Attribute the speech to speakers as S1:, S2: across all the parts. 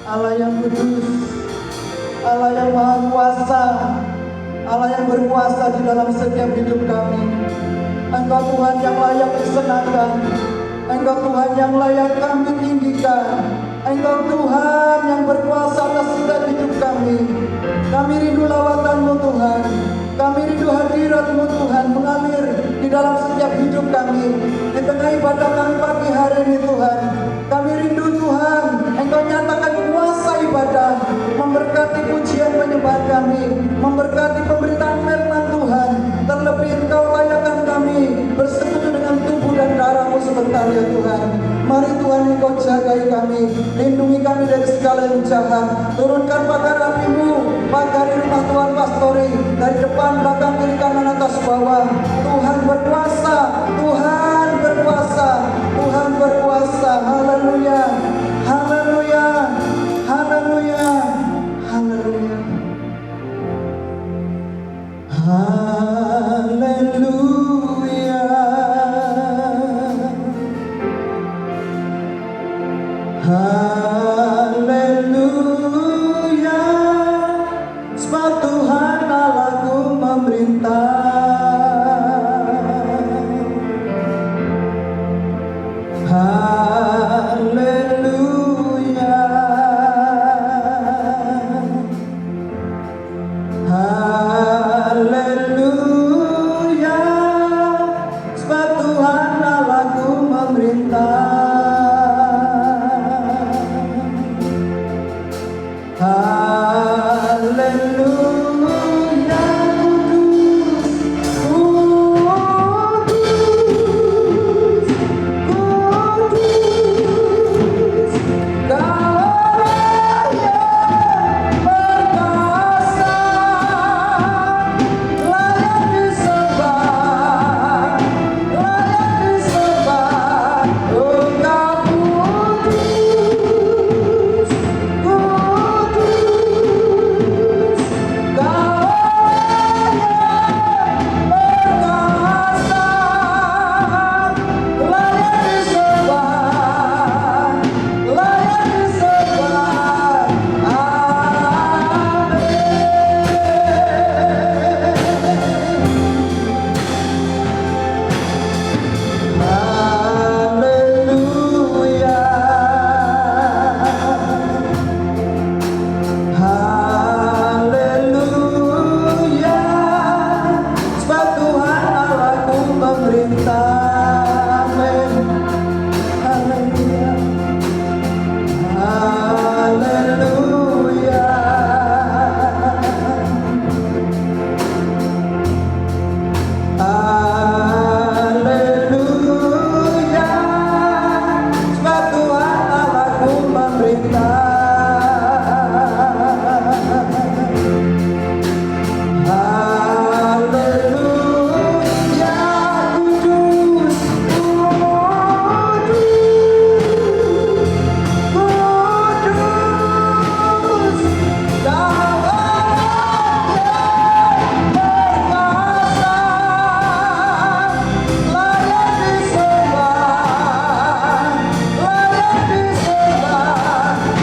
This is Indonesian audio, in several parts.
S1: Allah yang kudus, Allah yang maha kuasa, Allah yang berkuasa di dalam setiap hidup kami. Engkau Tuhan yang layak disenangkan, Engkau Tuhan yang layak kami tinggikan, Engkau Tuhan yang berkuasa atas setiap hidup kami. Kami rindu lawatan-Mu Tuhan, kami rindu hadirat-Mu Tuhan mengalir di dalam setiap hidup kami. Di tengah ibadah kami pagi hari ini Tuhan, kami rindu Tuhan, Engkau nyatakan kuasa ibadah, memberkati pujian penyembahan kami, memberkati pemberitaan firman Tuhan. Terlebih Engkau layakkan kami bersekutu dengan tubuh dan darah-Mu sebentar ya Tuhan. Mari Tuhan Engkau jagai kami, lindungi kami dari segala yang jahat. Turunkan pagar api-Mu, pagari rumah Tuhan pastori, dari depan, belakang, kiri, kanan, atas, bawah. Tuhan berkuasa, Tuhan berkuasa, Tuhan berkuasa. Haleluya, haleluya, haleluya, haleluya, haleluya, haleluya. Sebab Tuhan Allahku memerintah. Haleluya, haleluya. Sebab Tuhan Allahku memerintah. Haleluya,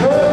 S1: oh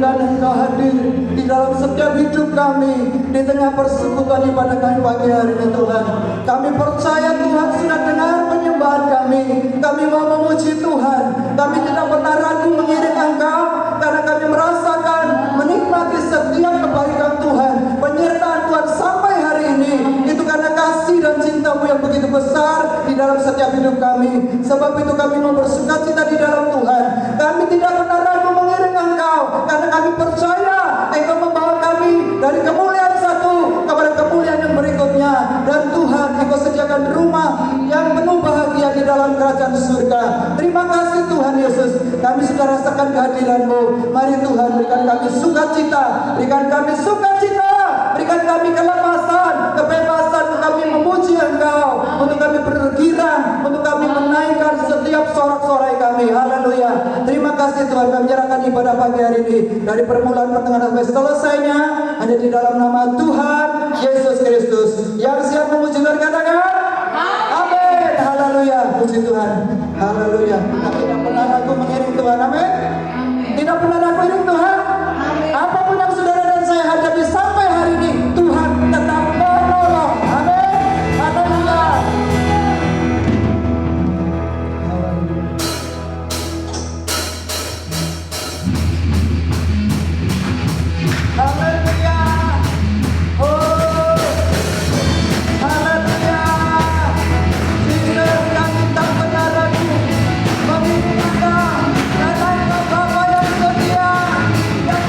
S1: berikan Engkau hadir di dalam setiap hidup kami, di tengah persekutuan ibadah kami pagi hari ini Tuhan. Kami percaya Tuhan sudah dengar penyembahan kami. Kami mau memuji Tuhan. Kami tidak pernah ragu mengiring Engkau, karena kami merasakan menikmati setiap kebaikan Tuhan, penyertaan Tuhan sampai hari ini. Itu karena kasih dan cinta-Mu yang begitu besar di dalam setiap hidup kami. Sebab itu kami mau bersukacita di dalam Tuhan. Kami tidak pernah ragu mengiring Engkau, karena kami percaya Engkau membawa kami dari kemuliaan satu kepada kemuliaan yang berikutnya. Dan Tuhan, Engkau sediakan rumah yang penuh bahagia di dalam kerajaan surga. Terima kasih Tuhan Yesus, kami sudah rasakan kehadiran-Mu. Mari Tuhan, berikan kami sukacita, berikan kami sukacita, berikan kami kelepasan, kebebasan untuk kami memuji Engkau, untuk kami bergirang, untuk kami menaikkan setiap sorak-sorai kami. Haleluya. Terima kasih Tuhan, kami menyerahkan ibadah pagi hari ini dari permulaan pertengahan sampai selesainya hanya di dalam nama Tuhan Yesus Kristus. Yang siap memuji Tuhan katakan amin. Haleluya. Puji Tuhan. Haleluya. Kita tidak pernah ragu mengiring Tuhan. Amin. Tidak pernah ragu mengiring Tuhan. Apapun yang saudara dan saya hadapi sampai hari ini, Tuhan tetap menolong. Amin. Haleluya. Haleluya. Oh, haleluya. Jesus, kami tak pernah ragu mengiring Engkau, karena Engkau Bapa yang setia, yang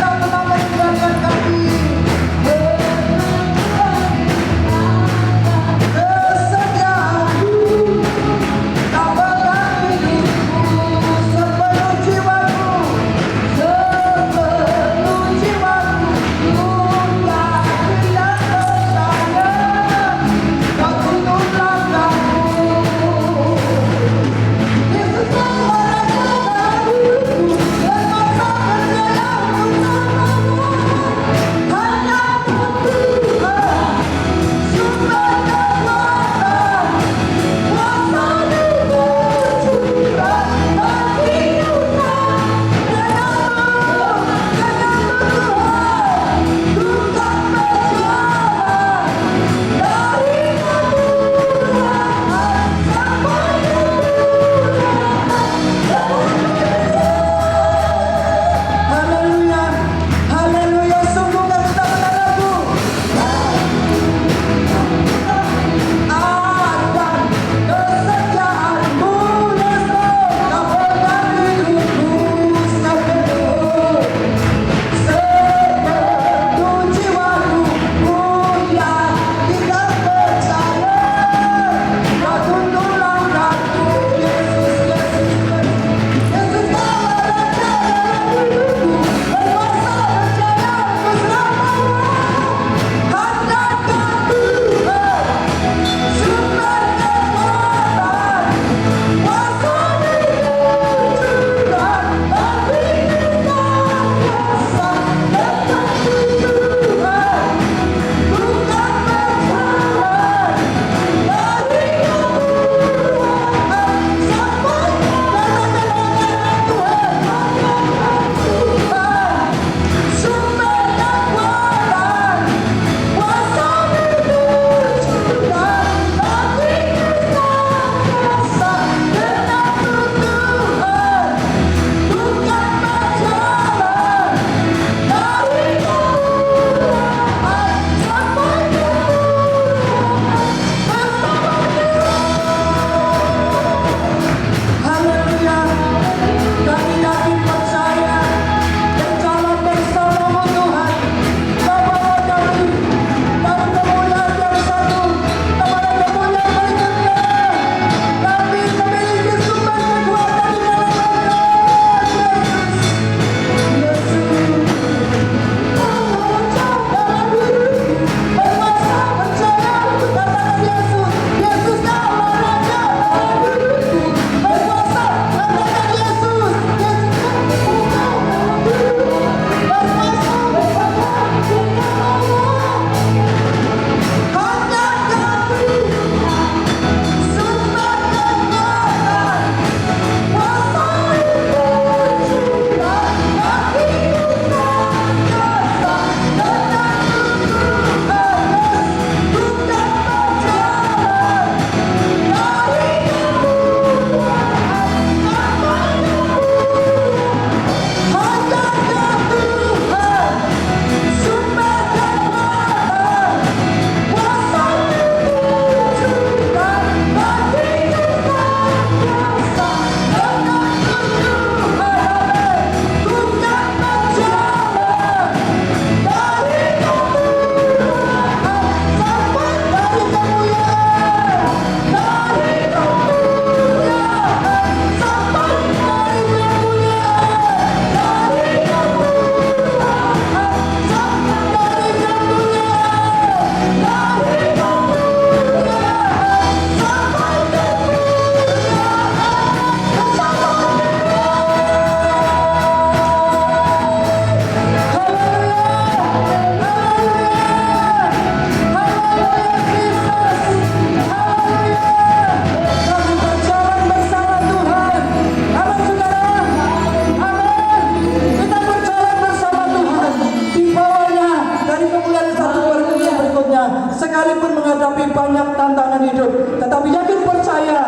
S1: sekalipun menghadapi banyak tantangan hidup, tetapi yakin percaya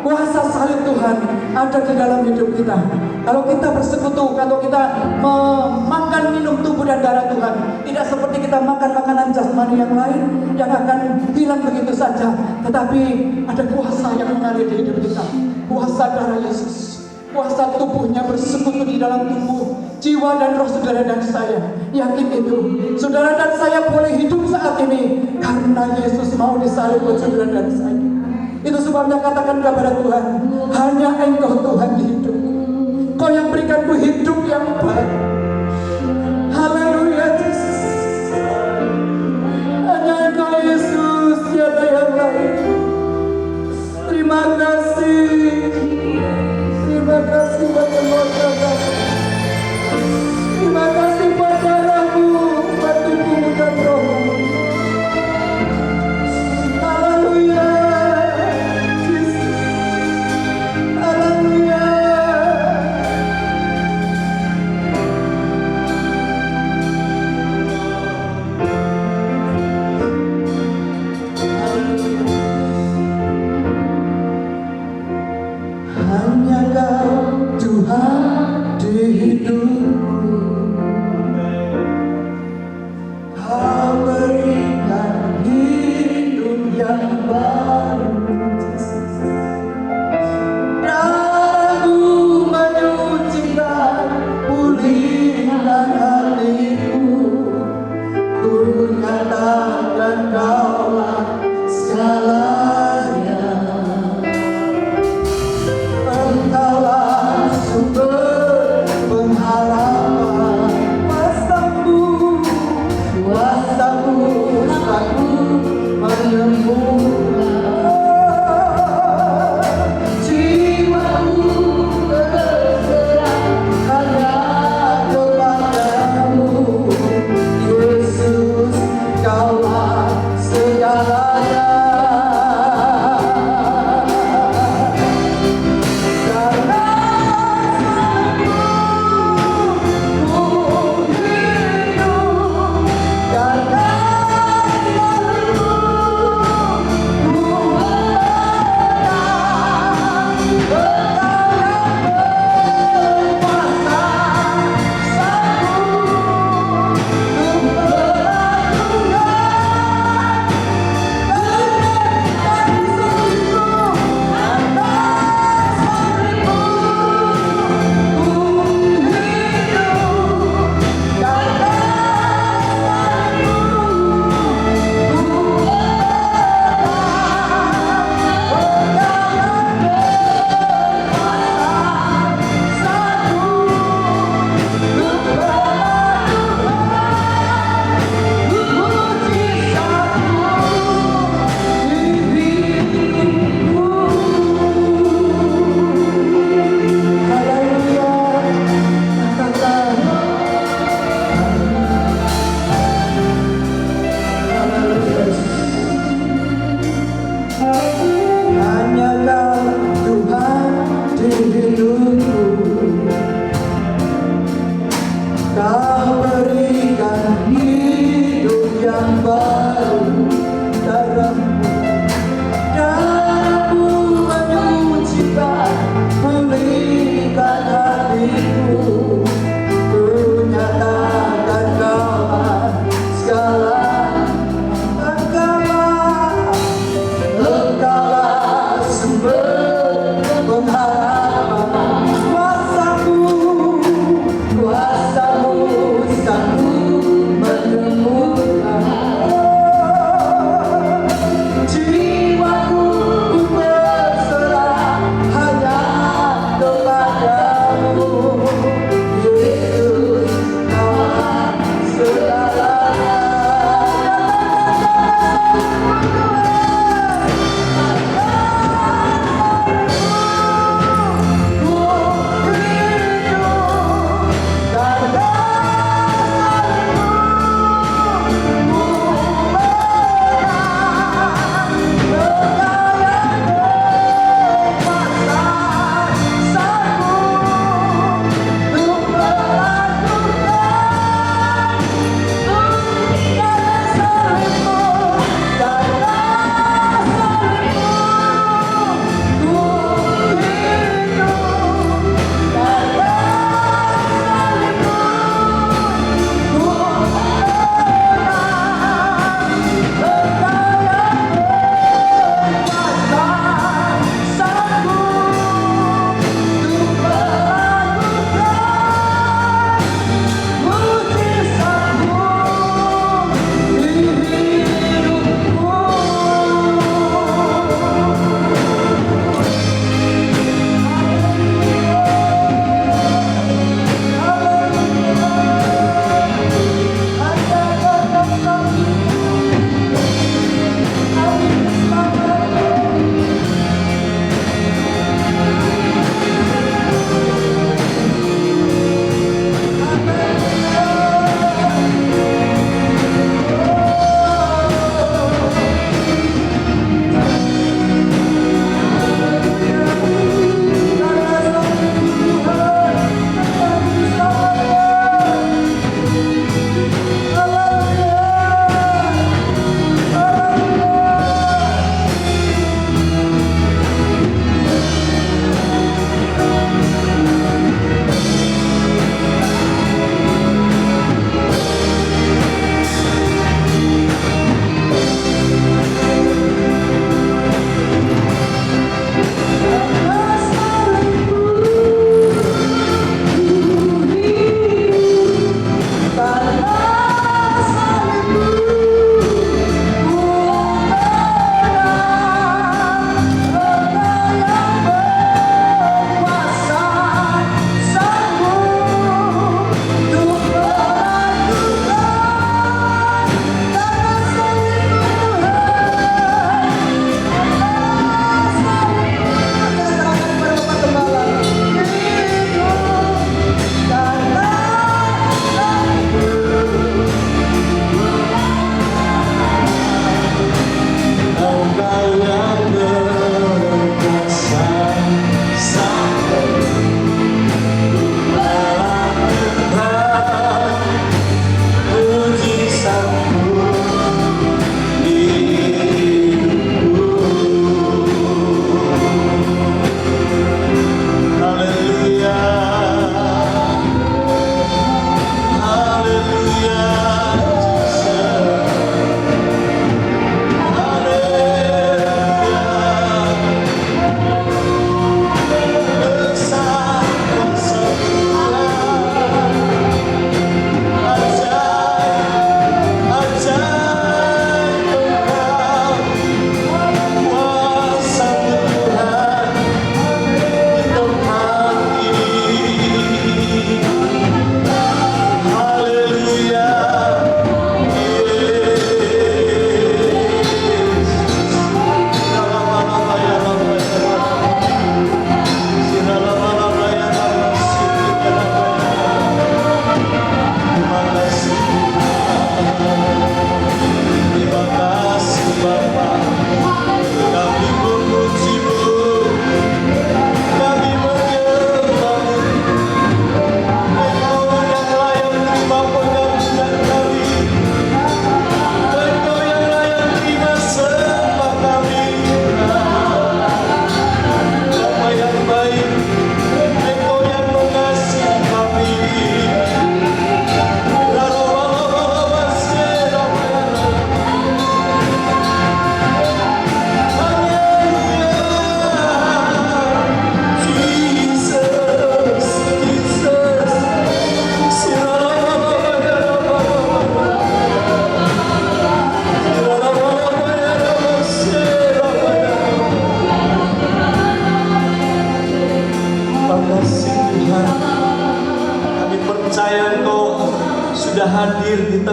S1: kuasa salib Tuhan ada di dalam hidup kita. Kalau kita bersekutu, kalau kita memakan minum tubuh dan darah Tuhan, tidak seperti kita makan makanan jasmani yang lain yang akan hilang begitu saja, tetapi ada kuasa yang mengalir di hidup kita. Kuasa darah Yesus, kuasa tubuhnya bersekutu di dalam tubuh, jiwa dan roh saudara dan saya. Yakin itu, saudara dan saya boleh hidup saat ini karena Yesus mau disalib buat saudara dan saya. Itu sebabnya katakan kepada Tuhan, hanya Engkau Tuhan di hidupku. Kau yang berikanku hidup yang baik. Haleluya Yesus. Hanya Engkau Yesus, tiada yang lain. Terima kasih. Terima kasih buat kuasa kami. Terima kasih buat darahmu, buat tubuhmu dan rohmu. Haleluya. Haleluya.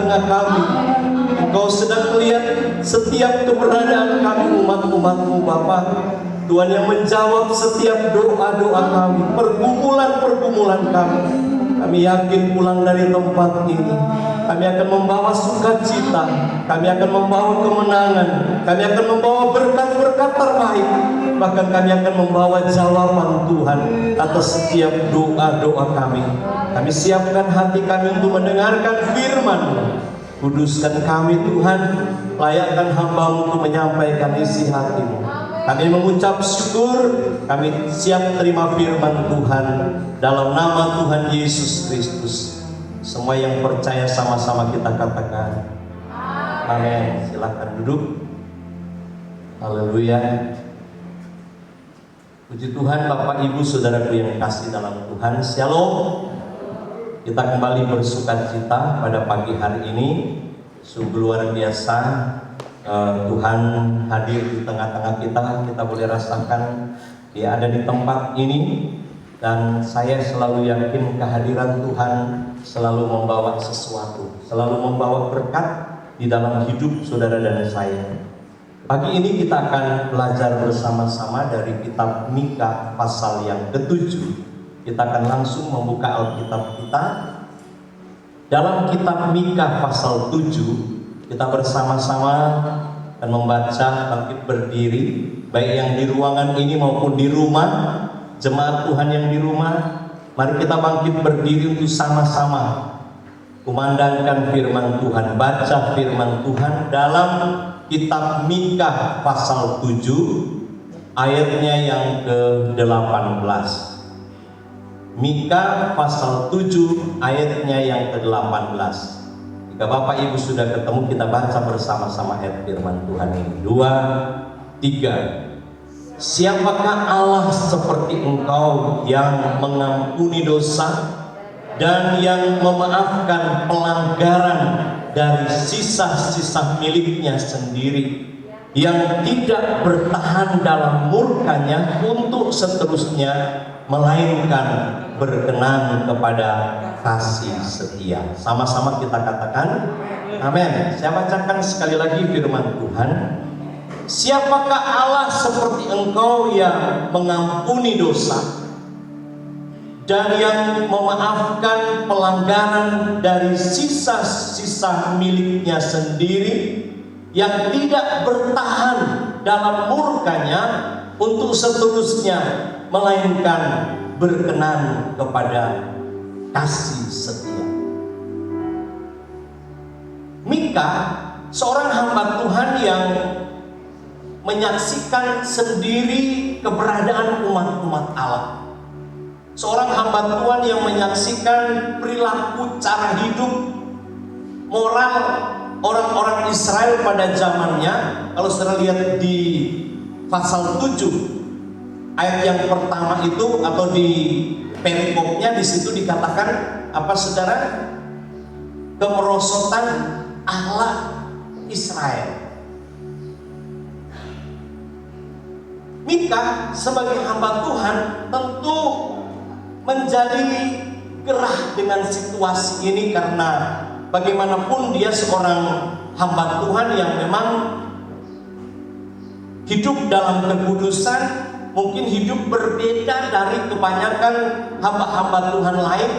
S2: tengah-tengah kami. Engkau sedang melihat setiap keberadaan kami, umat-umat-Mu Bapa. Tuhan yang menjawab setiap doa-doa kami, pergumulan-pergumulan kami. Kami yakin pulang dari tempat ini, kami akan membawa sukacita, kami akan membawa kemenangan, kami akan membawa berkat-berkat terbaik. Bahkan kami akan membawa jawaban Tuhan atas setiap doa-doa kami. Kami siapkan hati kami untuk mendengarkan firman-Mu. Kuduskan kami Tuhan, layakkan hamba-Mu untuk menyampaikan isi hati-Mu. Kami mengucap syukur, kami siap terima firman Tuhan dalam nama Tuhan Yesus Kristus. Semua yang percaya sama-sama kita katakan amin. Silakan duduk. Haleluya. Puji Tuhan, Bapak Ibu Saudaraku yang kasih dalam Tuhan. Shalom. Kita kembali bersukacita pada pagi hari ini. Sungguh luar biasa, Tuhan hadir di tengah-tengah kita. Kita boleh rasakan Dia ada di tempat ini. Dan saya selalu yakin kehadiran Tuhan selalu membawa sesuatu, selalu membawa berkat di dalam hidup saudara dan saya. Pagi ini kita akan belajar bersama-sama dari kitab Mika pasal yang ke-7. Kita akan langsung membuka Alkitab kita. Dalam kitab Mika pasal 7, kita bersama-sama akan membaca, bangkit berdiri, baik yang di ruangan ini maupun di rumah. Jemaat Tuhan yang di rumah, mari kita bangkit berdiri untuk sama-sama kumandangkan firman Tuhan, baca firman Tuhan dalam kitab Mika pasal 7 ayatnya yang ke-18. Mika pasal 7 ayatnya yang ke-18. Jika Bapak Ibu sudah ketemu, kita baca bersama-sama ayat firman Tuhan ini. 2, 3. Siapakah Allah seperti Engkau yang mengampuni dosa dan yang memaafkan pelanggaran dari sisa-sisa miliknya sendiri, yang tidak bertahan dalam murkanya untuk seterusnya, melainkan berkenan kepada kasih setia. Sama-sama kita katakan amin. Saya bacakan sekali lagi firman Tuhan. Siapakah Allah seperti Engkau yang mengampuni dosa dan yang memaafkan pelanggaran dari sisa-sisa miliknya sendiri, yang tidak bertahan dalam murkanya untuk seterusnya, melainkan berkenan kepada kasih setia. Mika, seorang hamba Tuhan yang menyaksikan sendiri keberadaan umat-umat Allah. Seorang hamba Tuhan yang menyaksikan perilaku, cara hidup, moral orang-orang Israel pada zamannya. Kalau saudara lihat di pasal 7 ayat yang pertama itu, atau di perikopnya, di situ dikatakan apa saudara? Kemerosotan Allah Israel. Mika sebagai hamba Tuhan tentu menjadi gerah dengan situasi ini, karena bagaimanapun dia seorang hamba Tuhan yang memang hidup dalam kekudusan, mungkin hidup berbeda dari kebanyakan hamba-hamba Tuhan lain.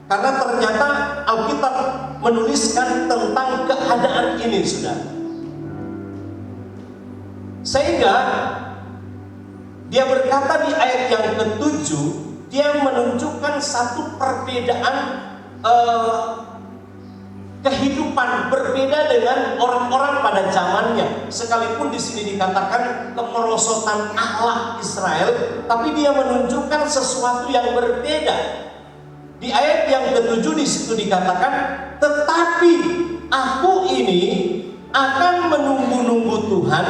S2: Karena ternyata Alkitab menuliskan tentang keadaan ini, saudara. Sehingga dia berkata di ayat yang ke-7, dia menunjukkan satu perbedaan kehidupan berbeda dengan orang-orang pada zamannya. Sekalipun di sini dikatakan kemerosotan Allah Israel, tapi dia menunjukkan sesuatu yang berbeda. Di ayat yang ke-7 di situ dikatakan, tetapi aku ini akan menunggu-nunggu Tuhan,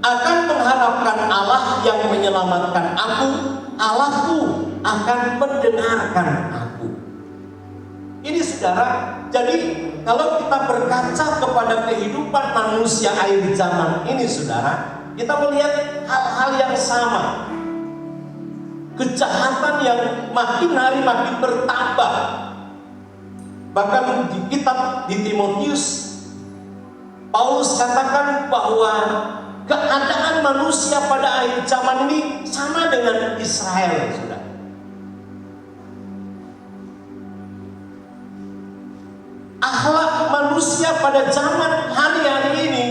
S2: akan mengharapkan Allah yang menyelamatkan aku. Allahku akan mendengarkan aku. Ini saudara, jadi kalau kita berkaca kepada kehidupan manusia akhir zaman ini, saudara, kita melihat hal-hal yang sama. Kejahatan yang makin hari makin bertambah. Bahkan di kitab di Timotius, Paulus katakan bahwa keadaan manusia pada akhir zaman ini sama dengan Israel, sudah. Akhlak manusia pada zaman hari-hari ini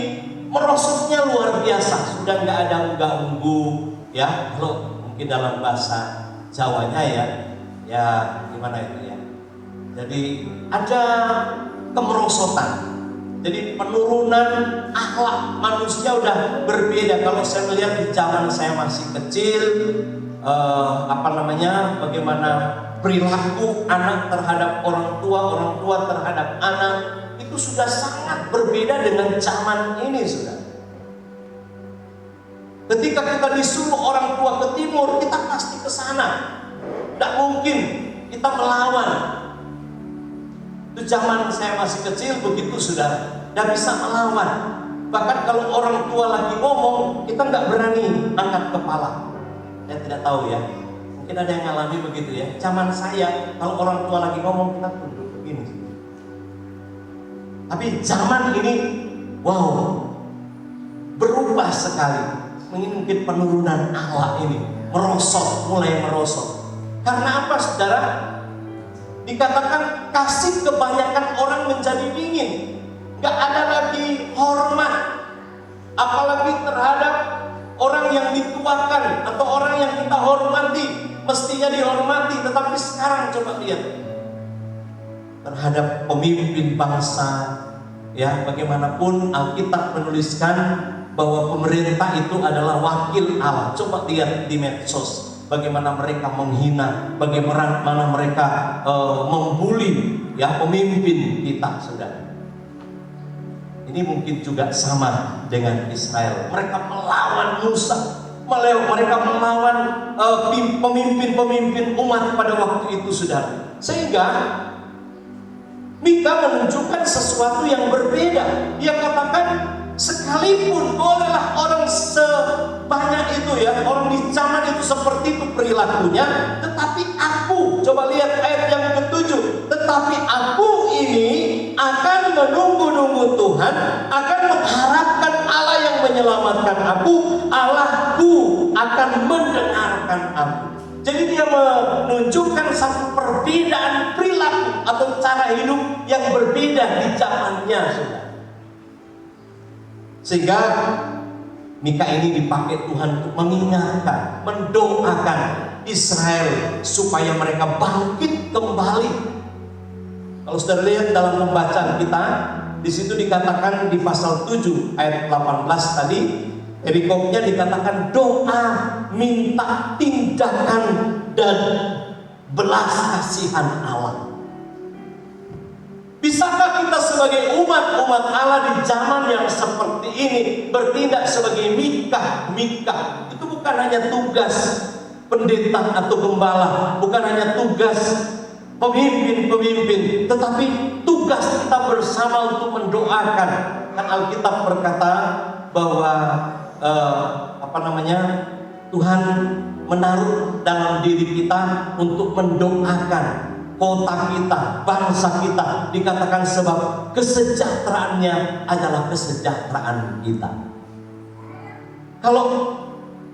S2: merosotnya luar biasa. Sudah nggak ada unggah-ungguh, ya. Kalau mungkin dalam bahasa Jawanya ya gimana itu ya. Jadi ada kemerosotan. Jadi penurunan akhlak manusia udah berbeda. Kalau saya melihat di zaman saya masih kecil, bagaimana perilaku anak terhadap orang tua terhadap anak itu sudah sangat berbeda dengan zaman ini, sudah. Ketika kita disuruh orang tua ke timur, kita pasti ke sana. Tidak mungkin kita melawan. Itu zaman saya masih kecil begitu, sudah. Tidak bisa melawan. Bahkan kalau orang tua lagi ngomong, kita nggak berani angkat kepala. Saya tidak tahu ya. Mungkin ada yang ngalami begitu ya. Zaman saya, kalau orang tua lagi ngomong, kita tunduk begini. Tapi zaman ini, wow, berubah sekali. Mungkin penurunan akhlak ini mulai merosot. Karena apa, saudara? Dikatakan kasih kebanyakan orang menjadi dingin. Gak ada lagi hormat, apalagi terhadap orang yang dituakan atau orang yang kita hormati, mestinya dihormati. Tetapi sekarang coba lihat terhadap pemimpin bangsa, ya, bagaimanapun Alkitab menuliskan bahwa pemerintah itu adalah wakil Allah. Coba lihat di medsos, bagaimana mereka menghina, bagaimana mereka membuli, ya, pemimpin kita, saudara. Ini mungkin juga sama dengan Israel. Mereka melawan Musa, mereka melawan pemimpin-pemimpin umat pada waktu itu, saudara. Sehingga Mika menunjukkan sesuatu yang berbeda. Dia katakan, sekalipun bolehlah orang sebanyak itu, ya, orang di zaman itu seperti itu perilakunya, tetapi aku, coba lihat ayat yang ke-7, tetapi aku ini akan menunggu-nunggu Tuhan, akan mengharapkan Allah yang menyelamatkan aku, Allahku akan mendengarkan aku. Jadi dia menunjukkan satu perbedaan perilaku atau cara hidup yang berbeda di zamannya, saudara. Sehingga Mika ini dipakai Tuhan untuk mengingatkan, mendoakan Israel supaya mereka bangkit kembali. Kalau saudara lihat dalam pembacaan kita, di situ dikatakan di pasal 7 ayat 18 tadi, perikopnya dikatakan doa minta tindakan dan belas kasihan Allah. Bisakah kita sebagai umat Allah di zaman yang seperti ini bertindak sebagai Mika? Itu bukan hanya tugas pendeta atau gembala, bukan hanya tugas pemimpin, tetapi tugas kita bersama untuk mendoakan. Kan Alkitab berkata bahwa Tuhan menaruh dalam diri kita untuk mendoakan kota kita, bangsa kita. Dikatakan sebab kesejahteraannya adalah kesejahteraan kita. Kalau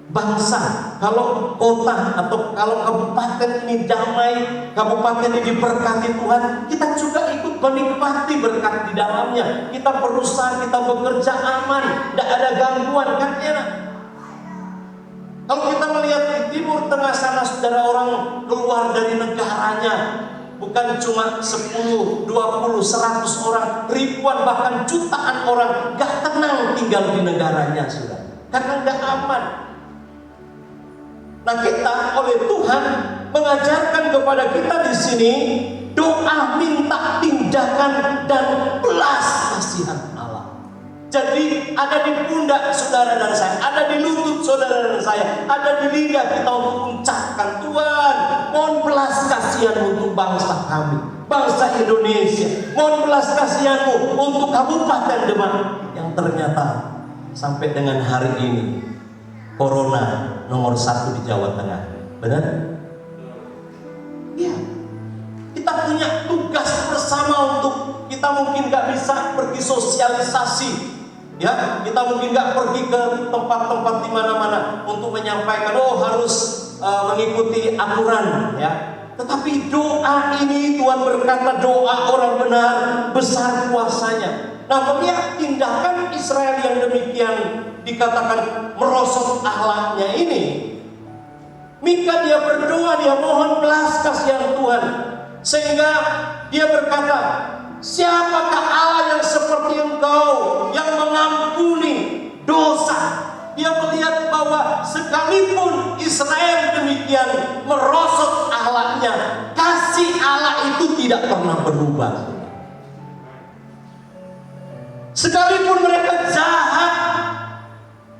S2: bangsa, kalau kota atau kalau kabupaten ini damai, kabupaten ini diberkati Tuhan, kita juga ikut menikmati berkat di dalamnya. Kita berusaha, kita bekerja aman, tidak ada gangguan, kan enak. Kalau kita melihat di Timur Tengah sana, saudara, orang keluar dari negaranya, bukan cuma 10, 20, 100 orang, ribuan bahkan jutaan orang gak tenang tinggal di negaranya, saudara, karena gak aman. Nah, kita oleh Tuhan mengajarkan kepada kita di sini doa minta tindakan dan belas kasihan Allah. Jadi ada di pundak saudara dan saya, ada di lutut saudara dan saya, ada di lidah kita untuk mengucapkan, Tuhan, mohon belas kasihan untuk bangsa kami, bangsa Indonesia. Mohon belas kasihan-Mu untuk Kabupaten Demak yang ternyata sampai dengan hari ini Corona nomor 1 di Jawa Tengah. Benar? Ya. Kita punya tugas tugas bersama untuk kita mungkin gak bisa pergi sosialisasi, ya, kita mungkin gak pergi ke tempat-tempat di mana-mana untuk menyampaikan, harus mengikuti aturan, ya. Tetapi doa ini Tuhan berkata doa orang benar besar kuasanya. Nah, melihat tindakan Israel yang demikian dikatakan merosot akhlaknya ini, Mika dia berdoa, dia mohon belas kasihan Tuhan, sehingga dia berkata, siapakah Allah yang seperti Engkau yang mengampuni dosa? Dia melihat bahwa sekalipun Israel demikian merosot akhlaknya, kasih Allah itu tidak pernah berubah. Sekalipun mereka jahat,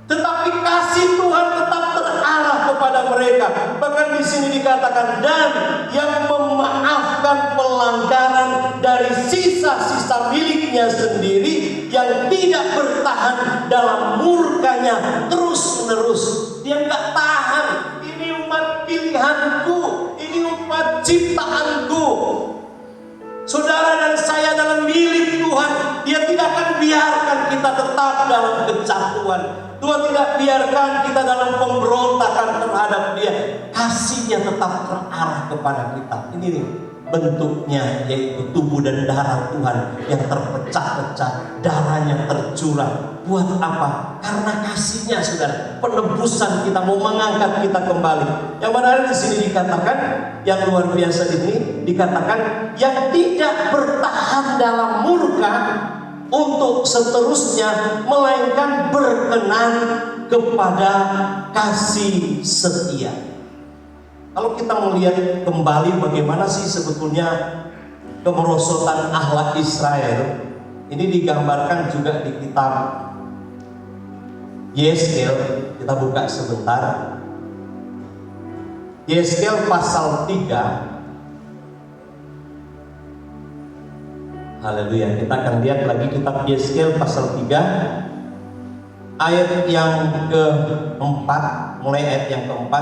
S2: tetapi kasih Tuhan tetap terarah kepada mereka. Bahkan di sini dikatakan, dan yang memaafkan pelanggaran dari sisa-sisa miliknya sendiri, yang tidak bertahan dalam murkanya terus-menerus. Dia nggak tahan. Ini umat pilihanku, ini umat ciptaanku. Saudara dan saya dalam milik Tuhan. Dia tidak akan biarkan kita tetap dalam kejatuhan. Tuhan tidak biarkan kita dalam pemberontakan terhadap Dia. Kasih-Nya tetap terarah kepada kita. Ini nih bentuknya, yaitu tubuh dan darah Tuhan yang terpecah-pecah, darahnya tercurah. Buat apa? Karena kasih-Nya, saudara. Penebusan kita, mau mengangkat kita kembali. Yang menarik di sini dikatakan, yang luar biasa ini dikatakan, yang tidak bertahan dalam murka untuk seterusnya, melainkan berkenan kepada kasih setia. Kalau kita melihat kembali bagaimana sih sebetulnya kemerosotan akhlak Israel, ini digambarkan juga di kitab Yeskel. Kita buka sebentar. Yeskel pasal 3. Haleluya. Kita akan lihat lagi kitab Yeskel pasal 3 ayat yang ke-4, mulai ayat yang ke-4.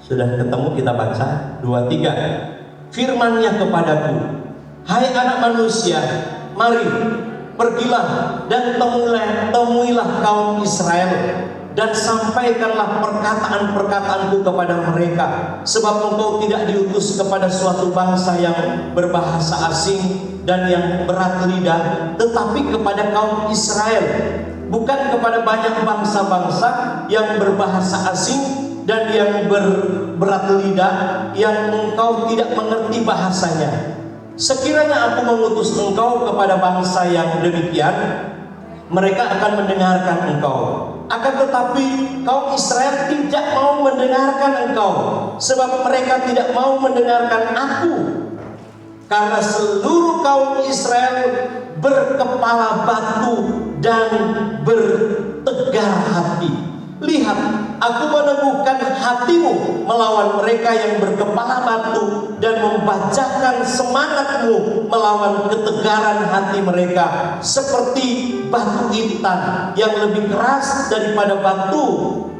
S2: Sudah ketemu, kita baca 2-3. Firman-Nya kepadaku, hai anak manusia, mari pergilah dan temuilah kaum Israel, dan sampaikanlah perkataan-perkataanku kepada mereka, sebab engkau tidak diutus kepada suatu bangsa yang berbahasa asing dan yang berat lidah, tetapi kepada kaum Israel, bukan kepada banyak bangsa-bangsa yang berbahasa asing dan yang berat lidah, yang engkau tidak mengerti bahasanya. Sekiranya aku mengutus engkau kepada bangsa yang demikian, mereka akan mendengarkan engkau. Akan tetapi kaum Israel tidak mau mendengarkan engkau, sebab mereka tidak mau mendengarkan aku. Karena seluruh kaum Israel berkepala batu dan bertegar hati. Lihat, aku meneguhkan hatimu melawan mereka yang berkepala batu, dan membacakan semangatmu melawan ketegaran hati mereka, seperti batu intan yang lebih keras daripada batu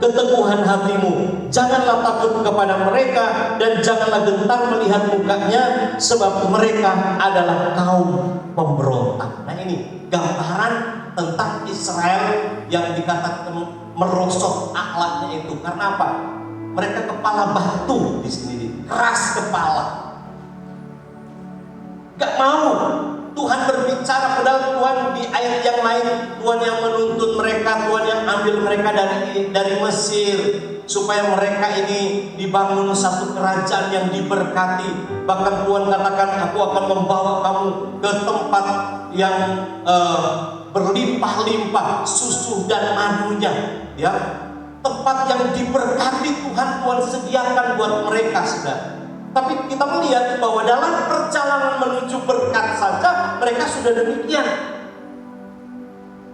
S2: keteguhan hatimu. Janganlah takut kepada mereka, dan janganlah gentar melihat mukanya, sebab mereka adalah kaum pemberontak. Nah, ini gambaran tentang Israel yang dikatakan merosot akhlaknya itu. Karena apa? Mereka kepala batu di sini, keras kepala. Gak mau Tuhan berbicara, padahal Tuhan di ayat yang lain, Tuhan yang menuntut mereka, Tuhan yang ambil mereka dari Mesir, supaya mereka ini dibangun satu kerajaan yang diberkati. Bahkan Tuhan katakan, aku akan membawa kamu ke tempat yang berlimpah-limpah susu dan madunya, ya, tempat yang diberkati Tuhan sediakan buat mereka, saudara. Tapi kita melihat bahwa dalam perjalanan menuju berkat saja mereka sudah demikian.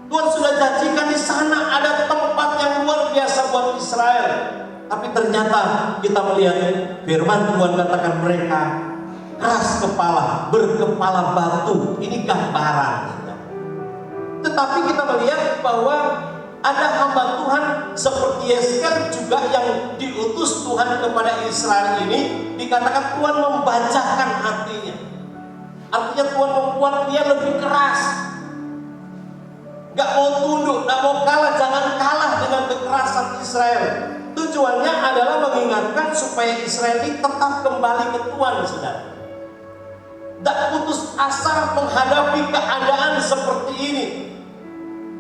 S2: Tuhan sudah janjikan di sana ada tempat yang luar biasa buat Israel. Tapi ternyata kita melihat firman Tuhan katakan mereka keras kepala, berkepala batu. Ini gambaran. Tetapi kita melihat bahwa Ada hamba Tuhan seperti Yeskel juga yang diutus Tuhan kepada Israel ini, dikatakan Tuhan membacakan hatinya. Artinya Tuhan membuat dia lebih keras. Gak mau tunduk, gak mau kalah, jangan kalah dengan kekerasan Israel. Tujuannya adalah mengingatkan supaya Israel ini tetap kembali ke Tuhan, saudara. Tak putus asa menghadapi keadaan seperti ini.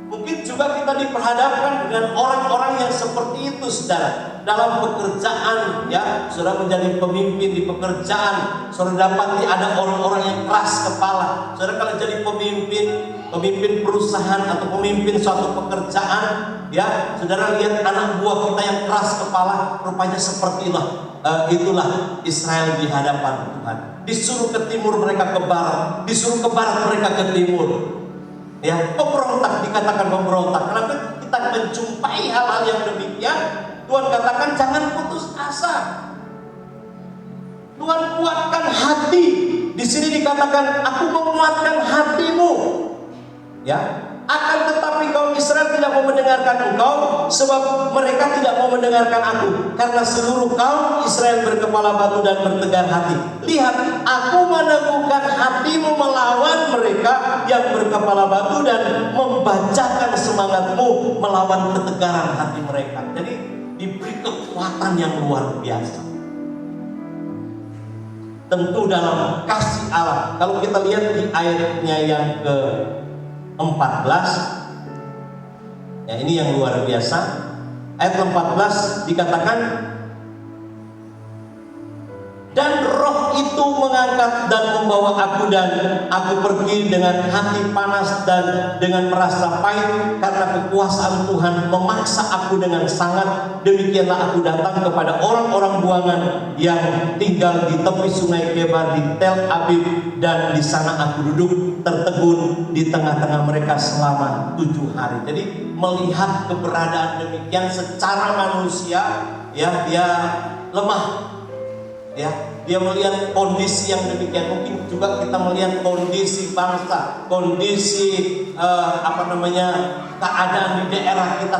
S2: Mungkin juga kita diperhadapkan dengan orang-orang yang seperti itu, saudara. Dalam pekerjaan, ya, saudara menjadi pemimpin di pekerjaan, saudara dapati ada orang-orang yang keras kepala. Saudara kalau jadi pemimpin perusahaan atau pemimpin suatu pekerjaan, ya, saudara lihat anak buah kita yang keras kepala, rupanya seperti itulah Israel di hadapan Tuhan. Disuruh ke timur mereka ke barat, disuruh ke barat mereka ke timur. Ya, pemberontak, dikatakan pemberontak. Kenapa kita menjumpai hal-hal yang demikian? Tuhan katakan jangan putus asa. Tuhan kuatkan hati. Di sini dikatakan aku menguatkan hatimu. Ya, akan tetapi kaum Israel tidak mau mendengarkan engkau, sebab mereka tidak mau mendengarkan aku, karena seluruh kaum Israel berkepala batu dan bertegar hati. Lihat, aku meneguhkan hatimu melawan mereka yang berkepala batu dan membacakan semangatmu melawan ketegaran hati mereka. Jadi diberi kekuatan yang luar biasa. Tentu dalam kasih Allah. Kalau kita lihat di ayatnya yang ke 14, ya ini yang luar biasa. Ayat 14 dikatakan, dan roh itu mengangkat dan membawa aku, dan aku pergi dengan hati panas dan dengan merasa pahit, karena kekuasaan Tuhan memaksa aku dengan sangat. Demikianlah aku datang kepada orang-orang buangan yang tinggal di tepi sungai Kebar di Tel Abib, dan di sana aku duduk tertegun di tengah-tengah mereka selama 7 hari. Jadi melihat keberadaan demikian secara manusia, ya, dia lemah. Ya, dia melihat kondisi yang demikian. Mungkin juga kita melihat kondisi bangsa, kondisi keadaan di daerah kita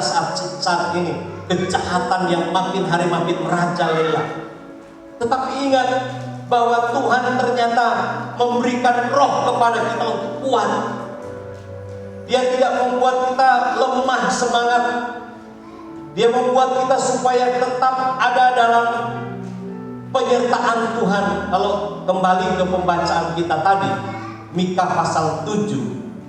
S2: saat ini, kejahatan yang makin hari makin merajalela. Tetapi ingat bahwa Tuhan ternyata memberikan roh kepada kita untuk kuat. Dia tidak membuat kita lemah semangat. Dia membuat kita supaya tetap ada dalam penyertaan Tuhan. Kalau kembali ke pembacaan kita tadi, Mika pasal 7,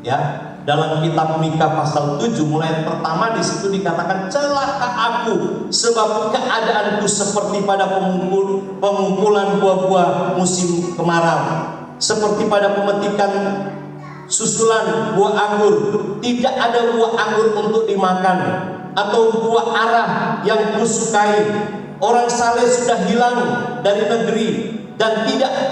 S2: ya, dalam kitab Mika pasal 7 mulai pertama di situ dikatakan, celaka aku sebab keadaanku seperti pada pengumpulan buah-buah musim kemarau, seperti pada pemetikan susulan buah anggur, tidak ada buah anggur untuk dimakan, atau buah arah yang kusukai. Orang saleh sudah hilang dari negeri, dan tiada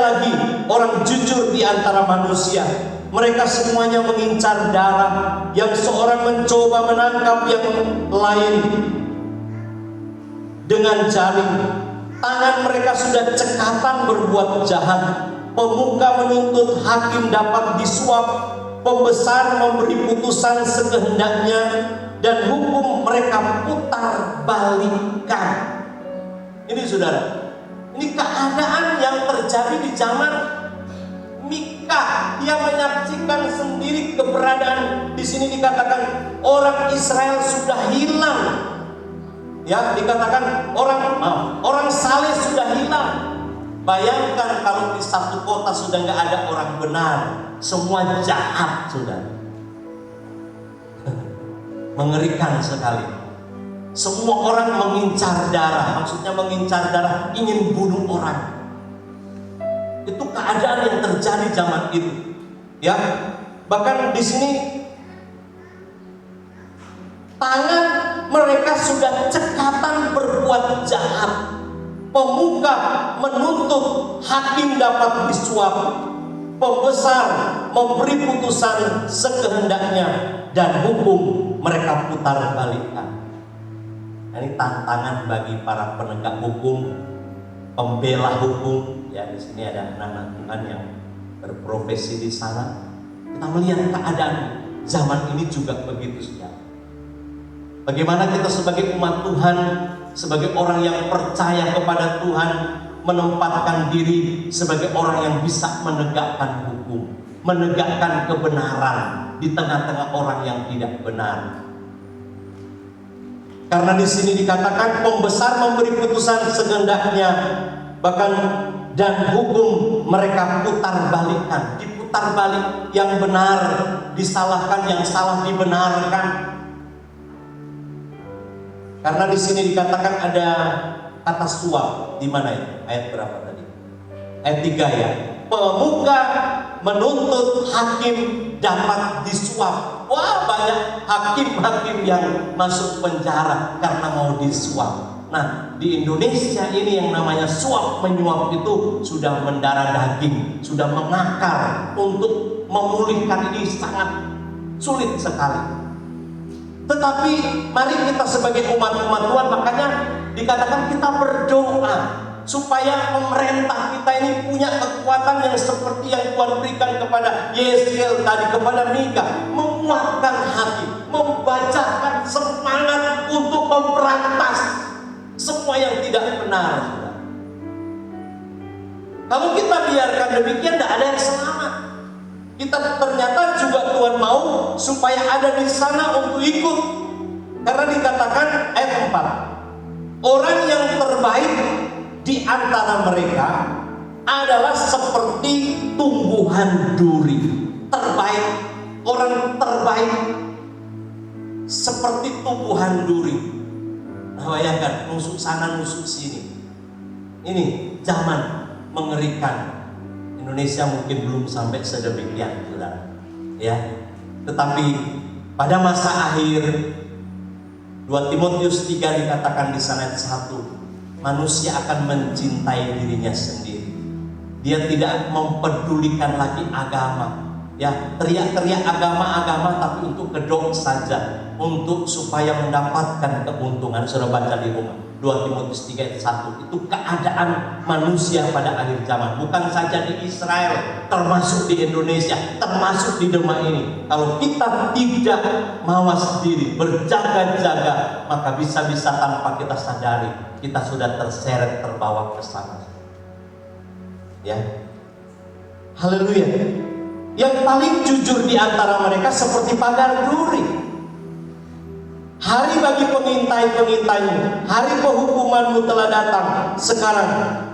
S2: lagi orang jujur di antara manusia. Mereka semuanya mengincar darah, yang seorang mencoba menangkap yang lain dengan jaring. Tangan mereka sudah cekatan berbuat jahat. Pemuka menuntut, hakim dapat disuap. Pembesar memberi putusan sekehendaknya, dan hukum mereka putar balikan. Ini saudara, ini keadaan yang terjadi di zaman Mika. Dia menyaksikan sendiri keberadaan. Di sini dikatakan orang Israel sudah hilang. Ya, dikatakan orang saleh sudah hilang. Bayangkan kalau di satu kota sudah nggak ada orang benar, semua jahat, saudara. Mengerikan sekali. Semua orang mengincar darah. Maksudnya mengincar darah, ingin bunuh orang. Itu keadaan yang terjadi zaman itu. Ya, bahkan di sini tangan mereka sudah cekatan berbuat jahat. Pemuka menuntut, hakim dapat disuap. Pembesar memberi putusan sekehendaknya, dan hukum mereka putar balikan. Ini tantangan bagi para penegak hukum, pembela hukum. Ya, di sini ada anak-anak Tuhan yang berprofesi di sana. Kita melihat keadaan Zaman ini juga begitu saja. Bagaimana kita sebagai umat Tuhan, sebagai orang yang percaya kepada Tuhan, menempatkan diri sebagai orang yang bisa menegakkan hukum, menegakkan kebenaran di tengah-tengah orang yang tidak benar. Karena di sini dikatakan pembesar memberi putusan segendaknya, bahkan dan hukum mereka putar balikan, diputar balik, yang benar disalahkan, yang salah dibenarkan. Karena di sini dikatakan ada kata suap. Di mana itu? Ayat berapa tadi? Ayat 3 ya. Pemuka menuntut hakim dapat disuap. Wah, banyak hakim-hakim yang masuk penjara karena mau disuap. Nah, di Indonesia ini yang namanya suap menyuap itu sudah mendarah daging, sudah mengakar. Untuk memulihkan ini sangat sulit sekali. Tetapi mari kita sebagai umat-umat Tuhan, makanya dikatakan kita berdoa supaya pemerintah kita ini punya kekuatan yang seperti yang Tuhan berikan kepada Yeskiel tadi, kepada Mika, menguatkan hati, membacakan semangat untuk memberantas semua yang tidak benar. Kalau kita biarkan demikian, tidak ada yang selamat. Kita ternyata juga Tuhan mau supaya ada di sana untuk ikut. Karena dikatakan ayat 4, orang yang terbaik di antara mereka adalah seperti tumbuhan duri. Terbaik, orang terbaik seperti tumbuhan duri. Nah, bayangkan, nusuk sana nusuk sini. Ini zaman mengerikan. Indonesia mungkin belum sampai sedemikian, saudara. Ya, tetapi pada masa akhir 2 Timotius 3 dikatakan di sana 1, manusia akan mencintai dirinya sendiri. Dia tidak mempedulikan lagi agama. Ya, teriak-teriak agama-agama tapi untuk kedok saja, untuk supaya mendapatkan keuntungan. Sudah baca di rumah 2 Timotius 3 ayat 1. Itu keadaan manusia pada akhir zaman. Bukan saja di Israel, termasuk di Indonesia, termasuk di Demak ini. Kalau kita tidak mawas diri, berjaga-jaga, maka bisa-bisa tanpa kita sadari kita sudah terseret, terbawa ke sana. Ya, haleluya. Yang paling jujur di antara mereka seperti pagar duri. Hari bagi pengintai-pengintaimu, hari penghukumanmu telah datang. Sekarang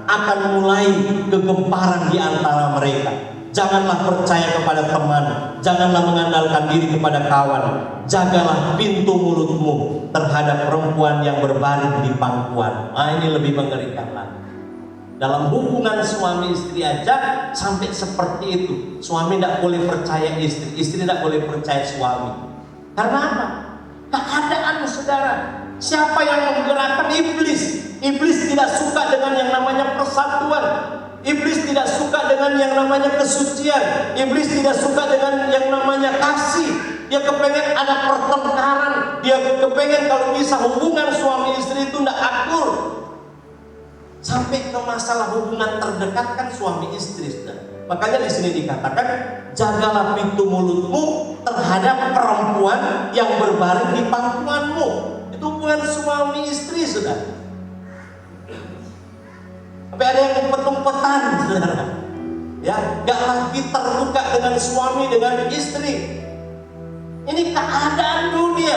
S2: akan mulai kegemparan di antara mereka. Janganlah percaya kepada teman, janganlah mengandalkan diri kepada kawan. Jagalah pintu mulutmu terhadap perempuan yang berbaring di pangkuan. Nah, ini lebih mengerikan lagi. Dalam hubungan suami istri aja sampai seperti itu. Suami tidak boleh percaya istri, istri tidak boleh percaya suami. Karena apa? Keadaan, saudara. Siapa yang menggerakkan? Iblis. Iblis tidak suka dengan yang namanya persatuan. Iblis tidak suka dengan yang namanya kesucian. Iblis tidak suka dengan yang namanya kasih. Dia kepengen ada pertengkaran. Dia kepengen kalau bisa hubungan suami istri itu tidak akur. Sampai ke masalah hubungan terdekat kan suami istri, saudara. Makanya di sini dikatakan, jagalah pintu mulutmu terhadap perempuan yang berbaring di pangkuanmu. Itu bukan suami istri, saudara. Tapi ada yang umpet-umpetan, saudara. Ya, gak lagi terbuka dengan suami, dengan istri. Ini keadaan dunia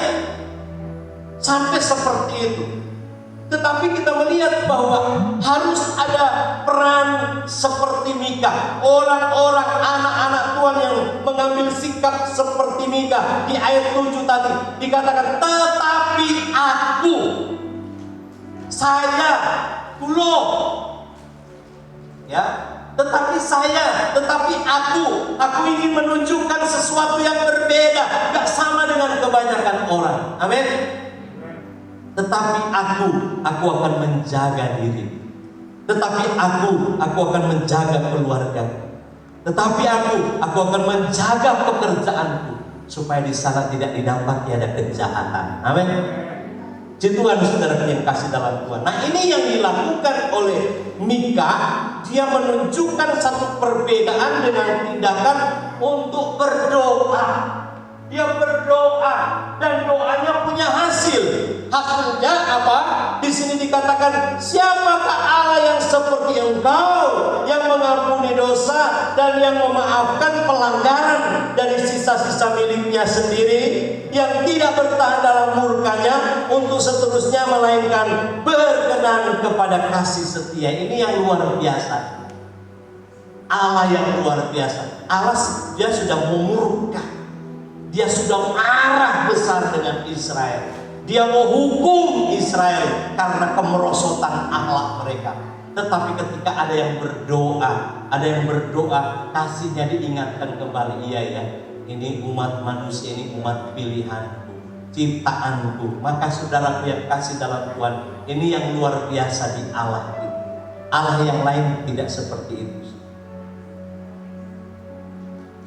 S2: sampai seperti itu. Tetapi kita melihat bahwa harus ada peran seperti Mika. Orang-orang anak-anak Tuhan yang mengambil sikap seperti Mika. Di ayat 7 tadi dikatakan, tetapi aku, saya, Tulo, ya, tetapi aku ingin menunjukkan sesuatu yang berbeda, gak sama dengan kebanyakan orang. Amin. Tetapi aku akan menjaga diri. Tetapi aku akan menjaga keluarga. Tetapi aku akan menjaga pekerjaanku supaya di sana tidak didapati ada kejahatan. Amin. Tuhan, saudara yang kasih dalam Tuhan. Nah, ini yang dilakukan oleh Mika. Dia menunjukkan satu perbedaan dengan tindakan untuk berdoa. Dia berdoa dan doanya punya hasil. Hasilnya apa? Di sini dikatakan, siapakah Allah yang seperti Engkau, yang mengampuni dosa dan yang memaafkan pelanggaran dari sisa-sisa miliknya sendiri, yang tidak bertahan dalam murkanya untuk seterusnya, melainkan berkenan kepada kasih setia. Ini yang luar biasa. Allah yang luar biasa. Allah dia sudah memurka. Dia sudah marah besar dengan Israel. Dia mau hukum Israel karena kemerosotan akhlak mereka. Tetapi ketika ada yang berdoa, kasihnya diingatkan kembali. Iya ya, ini umat manusia, ini umat pilihanku, ciptaanku. Maka saudara yang kasih dalam Tuhan, ini yang luar biasa di Allah itu. Allah yang lain tidak seperti itu.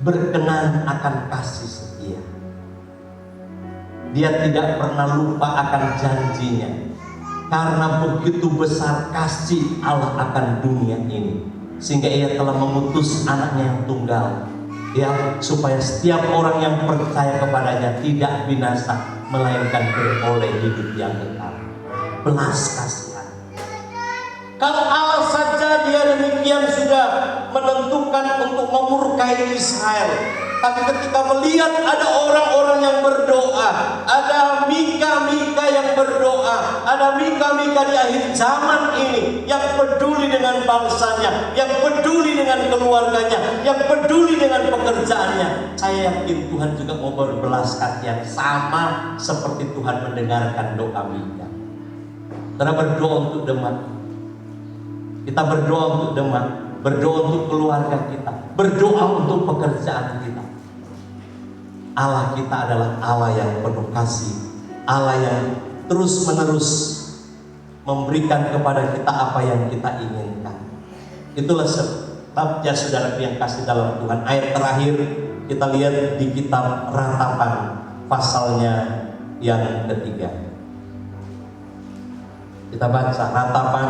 S2: Berkenan akan kasih setia. Dia tidak pernah lupa akan janjinya. Karena begitu besar kasih Allah akan dunia ini, sehingga ia telah mengutus anaknya yang tunggal, ya, supaya setiap orang yang percaya kepadanya tidak binasa, melainkan beroleh hidup yang kekal. Belas kasihan. Kalau Allah saja dia demikian sudah menentukan untuk memurkai Israel, tapi ketika melihat ada orang-orang yang berdoa, ada Mika-Mika yang berdoa, ada Mika-Mika di akhir zaman ini yang peduli dengan bangsanya, yang peduli dengan keluarganya, yang peduli dengan pekerjaannya, saya yakin Tuhan juga mau berbelas kasihan sama seperti Tuhan mendengarkan doa Mika. Karena berdoa untuk Demak, kita berdoa untuk Demak, berdoa untuk keluarga kita, berdoa untuk pekerjaan kita. Allah kita adalah Allah yang penuh kasih, Allah yang terus-menerus memberikan kepada kita apa yang kita inginkan. Itulah sebabnya saudara yang kasih dalam Tuhan. Ayat terakhir kita lihat di kitab Ratapan pasalnya yang ketiga. Kita baca Ratapan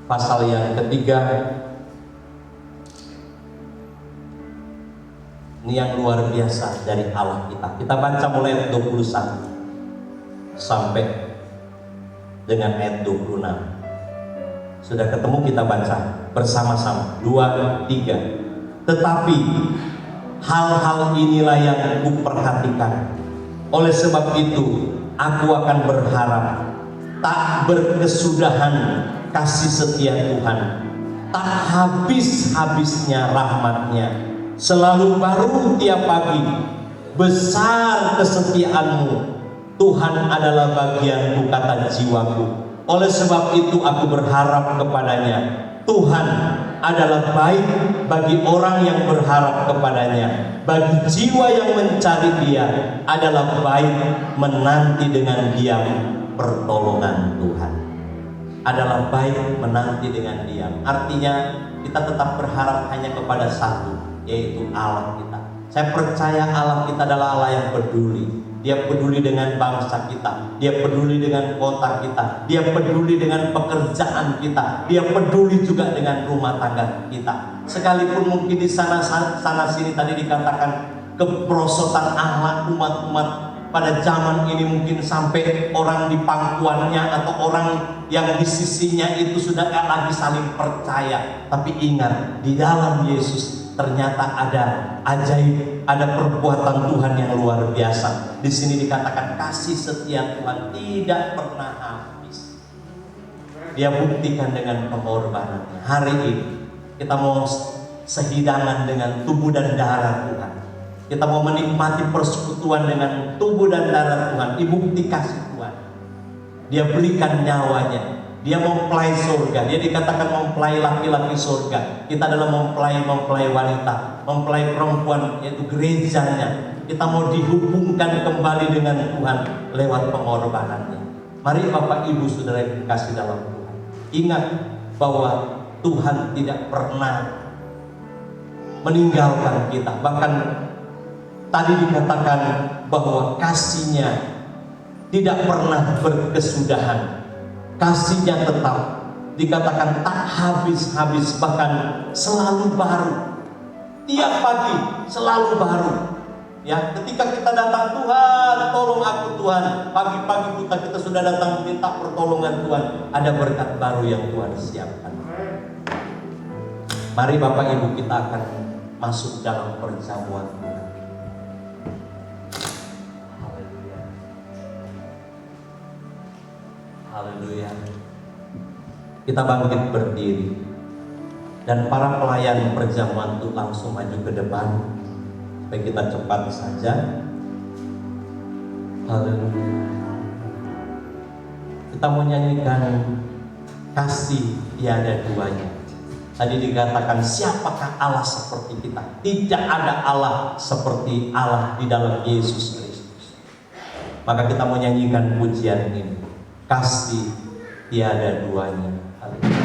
S2: pasal yang ketiga. Ini yang luar biasa dari Allah kita. Kita baca mulai ayat 21 sampai dengan ayat 26. Sudah ketemu, kita baca bersama-sama. 2, 3. Tetapi hal-hal inilah yang aku perhatikan. Oleh sebab itu aku akan berharap tak berkesudahan kasih setia Tuhan, tak habis-habisnya rahmatnya, selalu baru tiap pagi, besar kesetiaanmu, Tuhan adalah bagianku, kata jiwaku. Oleh sebab itu aku berharap kepadanya. Tuhan adalah baik bagi orang yang berharap kepadanya. Bagi jiwa yang mencari Dia adalah baik menanti dengan diam pertolongan Tuhan. Adalah baik menanti dengan diam. Artinya kita tetap berharap hanya kepada satu, yaitu Allah kita. Saya percaya Allah kita adalah Allah yang peduli. Dia peduli dengan bangsa kita, Dia peduli dengan kota kita, Dia peduli dengan pekerjaan kita, Dia peduli juga dengan rumah tangga kita. Sekalipun mungkin di sana sini tadi dikatakan kemerosotan akhlak umat-umat pada zaman ini, mungkin sampai orang di pangkuannya atau orang yang di sisinya itu sudah gak lagi saling percaya. Tapi ingat, di dalam Yesus ternyata ada ajaib, ada perbuatan Tuhan yang luar biasa. Di sini dikatakan kasih setia Tuhan tidak pernah habis. Dia buktikan dengan pengorbanannya. Hari ini kita mau sehidangan dengan tubuh dan darah Tuhan. Kita mau menikmati persekutuan dengan tubuh dan darah Tuhan. Dibukti kasih Tuhan. Dia berikan nyawanya. Dia mempelai surga. Dia dikatakan mempelai laki-laki surga. Kita adalah mempelai wanita, mempelai perempuan, yaitu gerejanya. Kita mau dihubungkan kembali dengan Tuhan lewat pengorbanannya. Mari Bapak Ibu Saudara yang dikasih dalam Tuhan, ingat bahwa Tuhan tidak pernah meninggalkan kita. Bahkan tadi dikatakan bahwa kasih-Nya tidak pernah berkesudahan. Kasih-Nya tetap, dikatakan tak habis-habis, bahkan selalu baru. tiap pagi selalu baru. Ya, ketika kita datang, Tuhan, tolong aku Tuhan. Pagi-pagi kita sudah datang minta pertolongan Tuhan. Ada berkat baru yang Tuhan siapkan. Mari Bapak Ibu kita akan masuk dalam perjamuan Tuhan. Haleluya. Haleluya. Kita bangkit berdiri. Dan para pelayan perjamuan itu langsung maju ke depan. Supaya kita cepat saja. Haleluya. Kita mau nyanyikan kasih tiada duanya. Tadi dikatakan siapakah Allah seperti kita? Tidak ada Allah seperti Allah di dalam Yesus Kristus. Maka kita mau nyanyikan pujian ini. Kasih tiada duanya. Haleluya.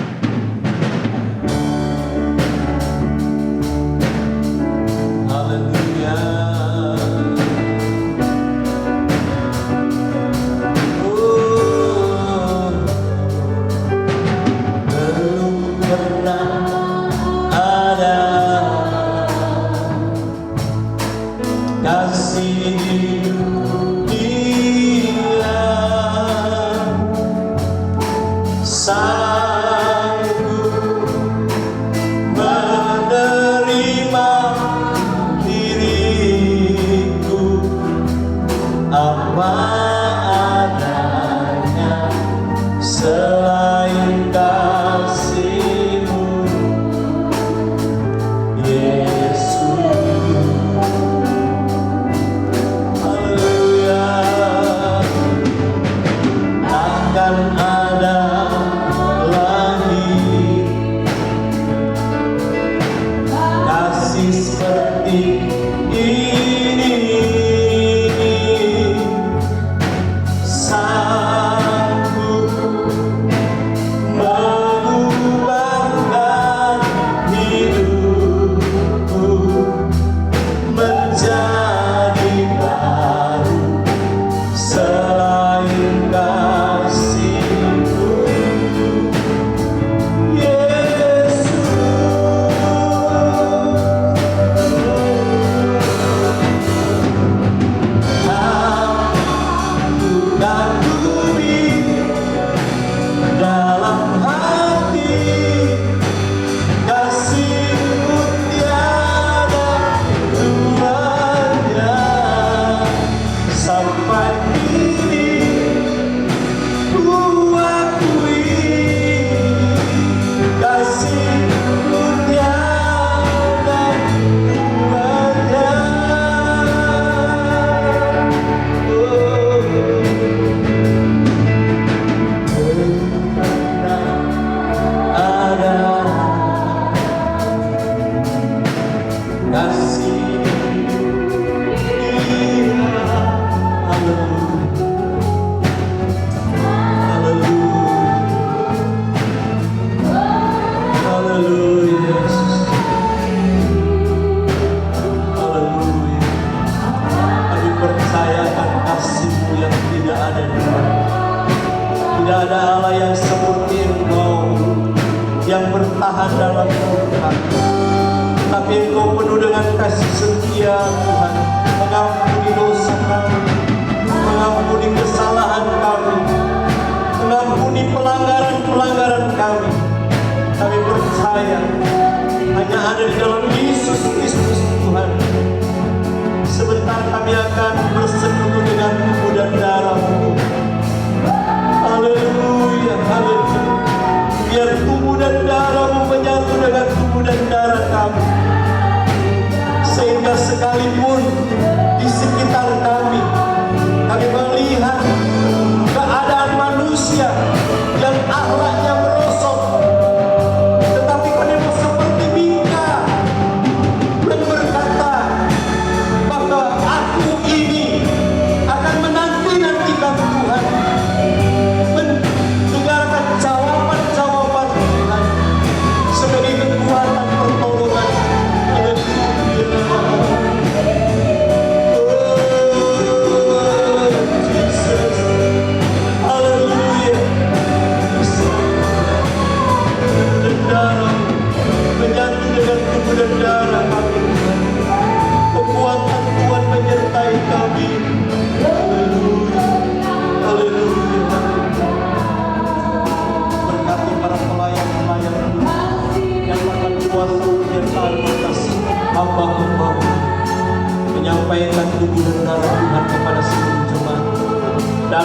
S3: Sebagai kekuatan pertolongan,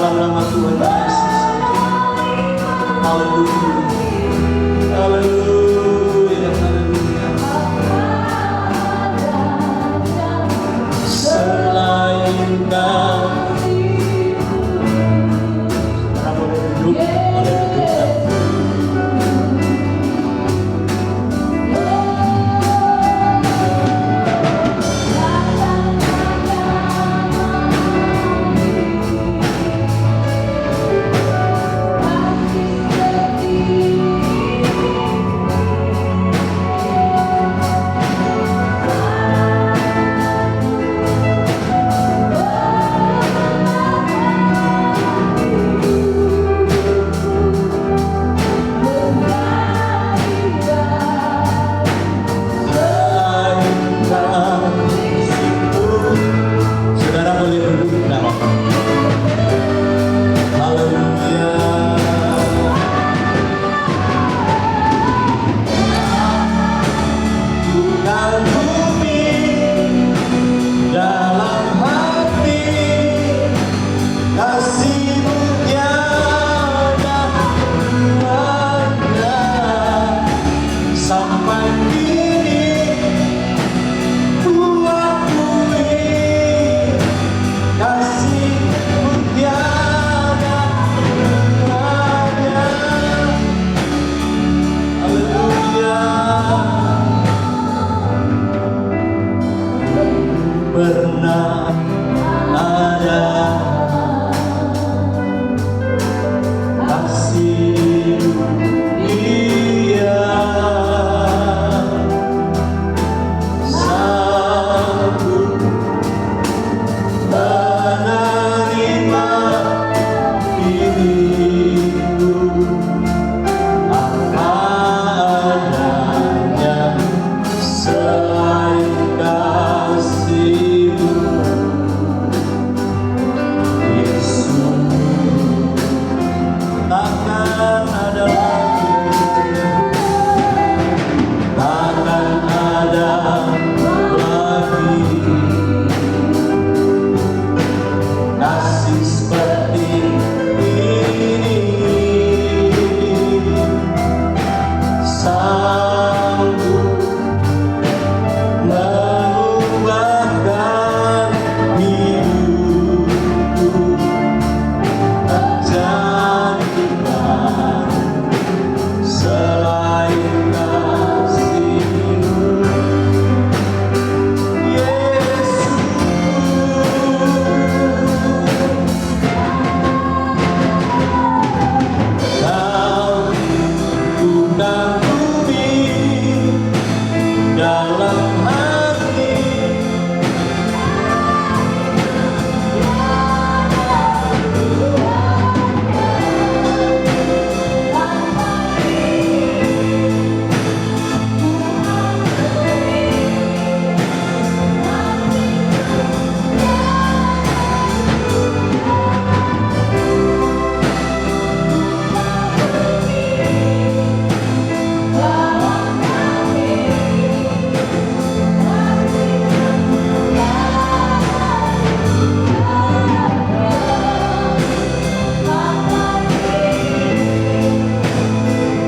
S2: dalam nama Tuhan Yesus. Haleluya. Haleluya. Haleluya. Selain Kau. Saudara boleh duduk, boleh duduk. Pernah ada kasih Dia sanggup menerima diriku apa adanya selain kasih-Mu. Takkan ada lagi kasih seperti ini, sanggup mengubahkan hidupku menjadi selain kasih-Mu, Yesus. Kau bukan bumi dalam hati,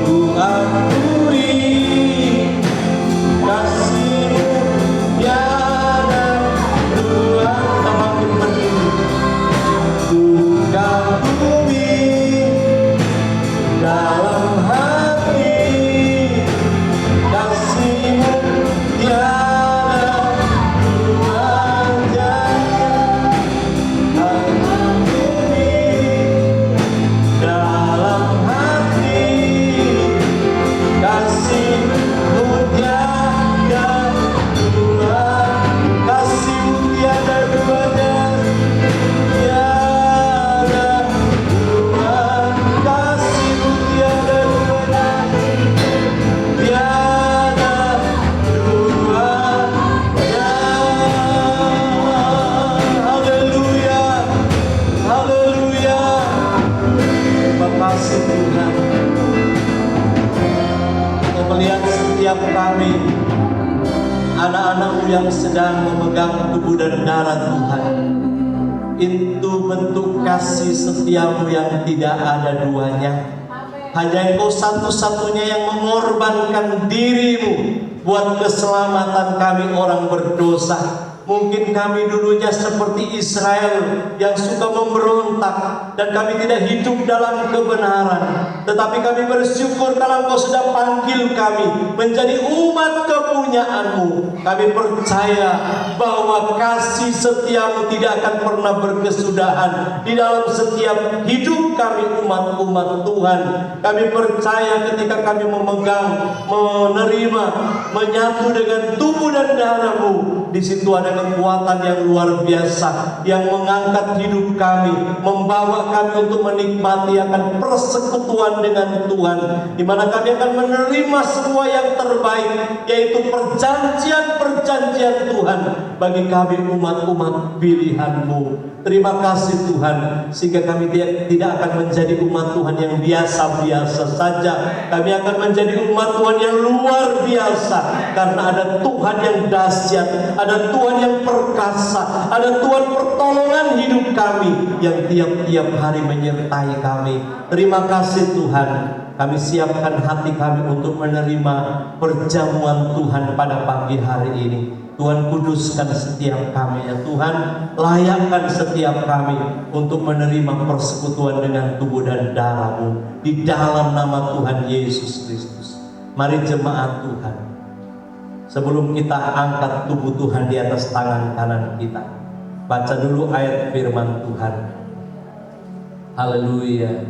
S2: ku akui kasih-Mu tiada dua. Semakin berdiri, bukan bumi dalam hati, kasih-Mu tiada dua jaya. Hanya bumi dalam hati, kasih-Mu tiada dua, kasih-Mu tiada duanya, tiada dua, kasih-Mu tiada duanya, tiada duanya. Haleluya, haleluya. Terima kasih Tuhan. Kau melihat setiap kami, anak-anak-Mu yang sedang memegang tubuh dan darah Tuhan. Itu bentuk kasih setiamu yang tidak ada duanya. Hanya Engkau satu-satunya yang mengorbankan dirimu buat keselamatan kami orang berdosa. Mungkin kami dulunya seperti Israel yang suka memberontak dan kami tidak hidup dalam kebenaran. Tetapi kami bersyukur kalau Engkau sudah panggil kami menjadi umat kepunyaanmu. Kami percaya bahwa kasih setiamu tidak akan pernah berkesudahan di dalam setiap hidup kami umat-umat Tuhan. Kami percaya ketika kami memegang, menerima, menyatu dengan tubuh dan darah-Mu, di situ ada kekuatan yang luar biasa yang mengangkat hidup kami, membawa kami untuk menikmati akan persekutuan dengan Tuhan, di mana kami akan menerima semua yang terbaik, yaitu perjanjian-perjanjian Tuhan bagi kami umat-umat pilihan-Mu. Terima kasih Tuhan, sehingga kami tidak akan menjadi umat Tuhan yang biasa-biasa saja. Kami akan menjadi umat Tuhan yang luar biasa, karena ada Tuhan yang dahsyat, ada Tuhan yang perkasa, ada Tuhan pertolongan hidup kami yang tiap-tiap hari menyertai kami. Terima kasih Tuhan, kami siapkan hati kami untuk menerima perjamuan Tuhan pada pagi hari ini. Tuhan kuduskan setiap kami ya Tuhan, layakkan setiap kami untuk menerima persekutuan dengan tubuh dan darah-Mu di dalam nama Tuhan Yesus Kristus. Mari jemaat Tuhan, sebelum kita angkat tubuh Tuhan di atas tangan kanan kita, baca dulu ayat firman Tuhan. Haleluya,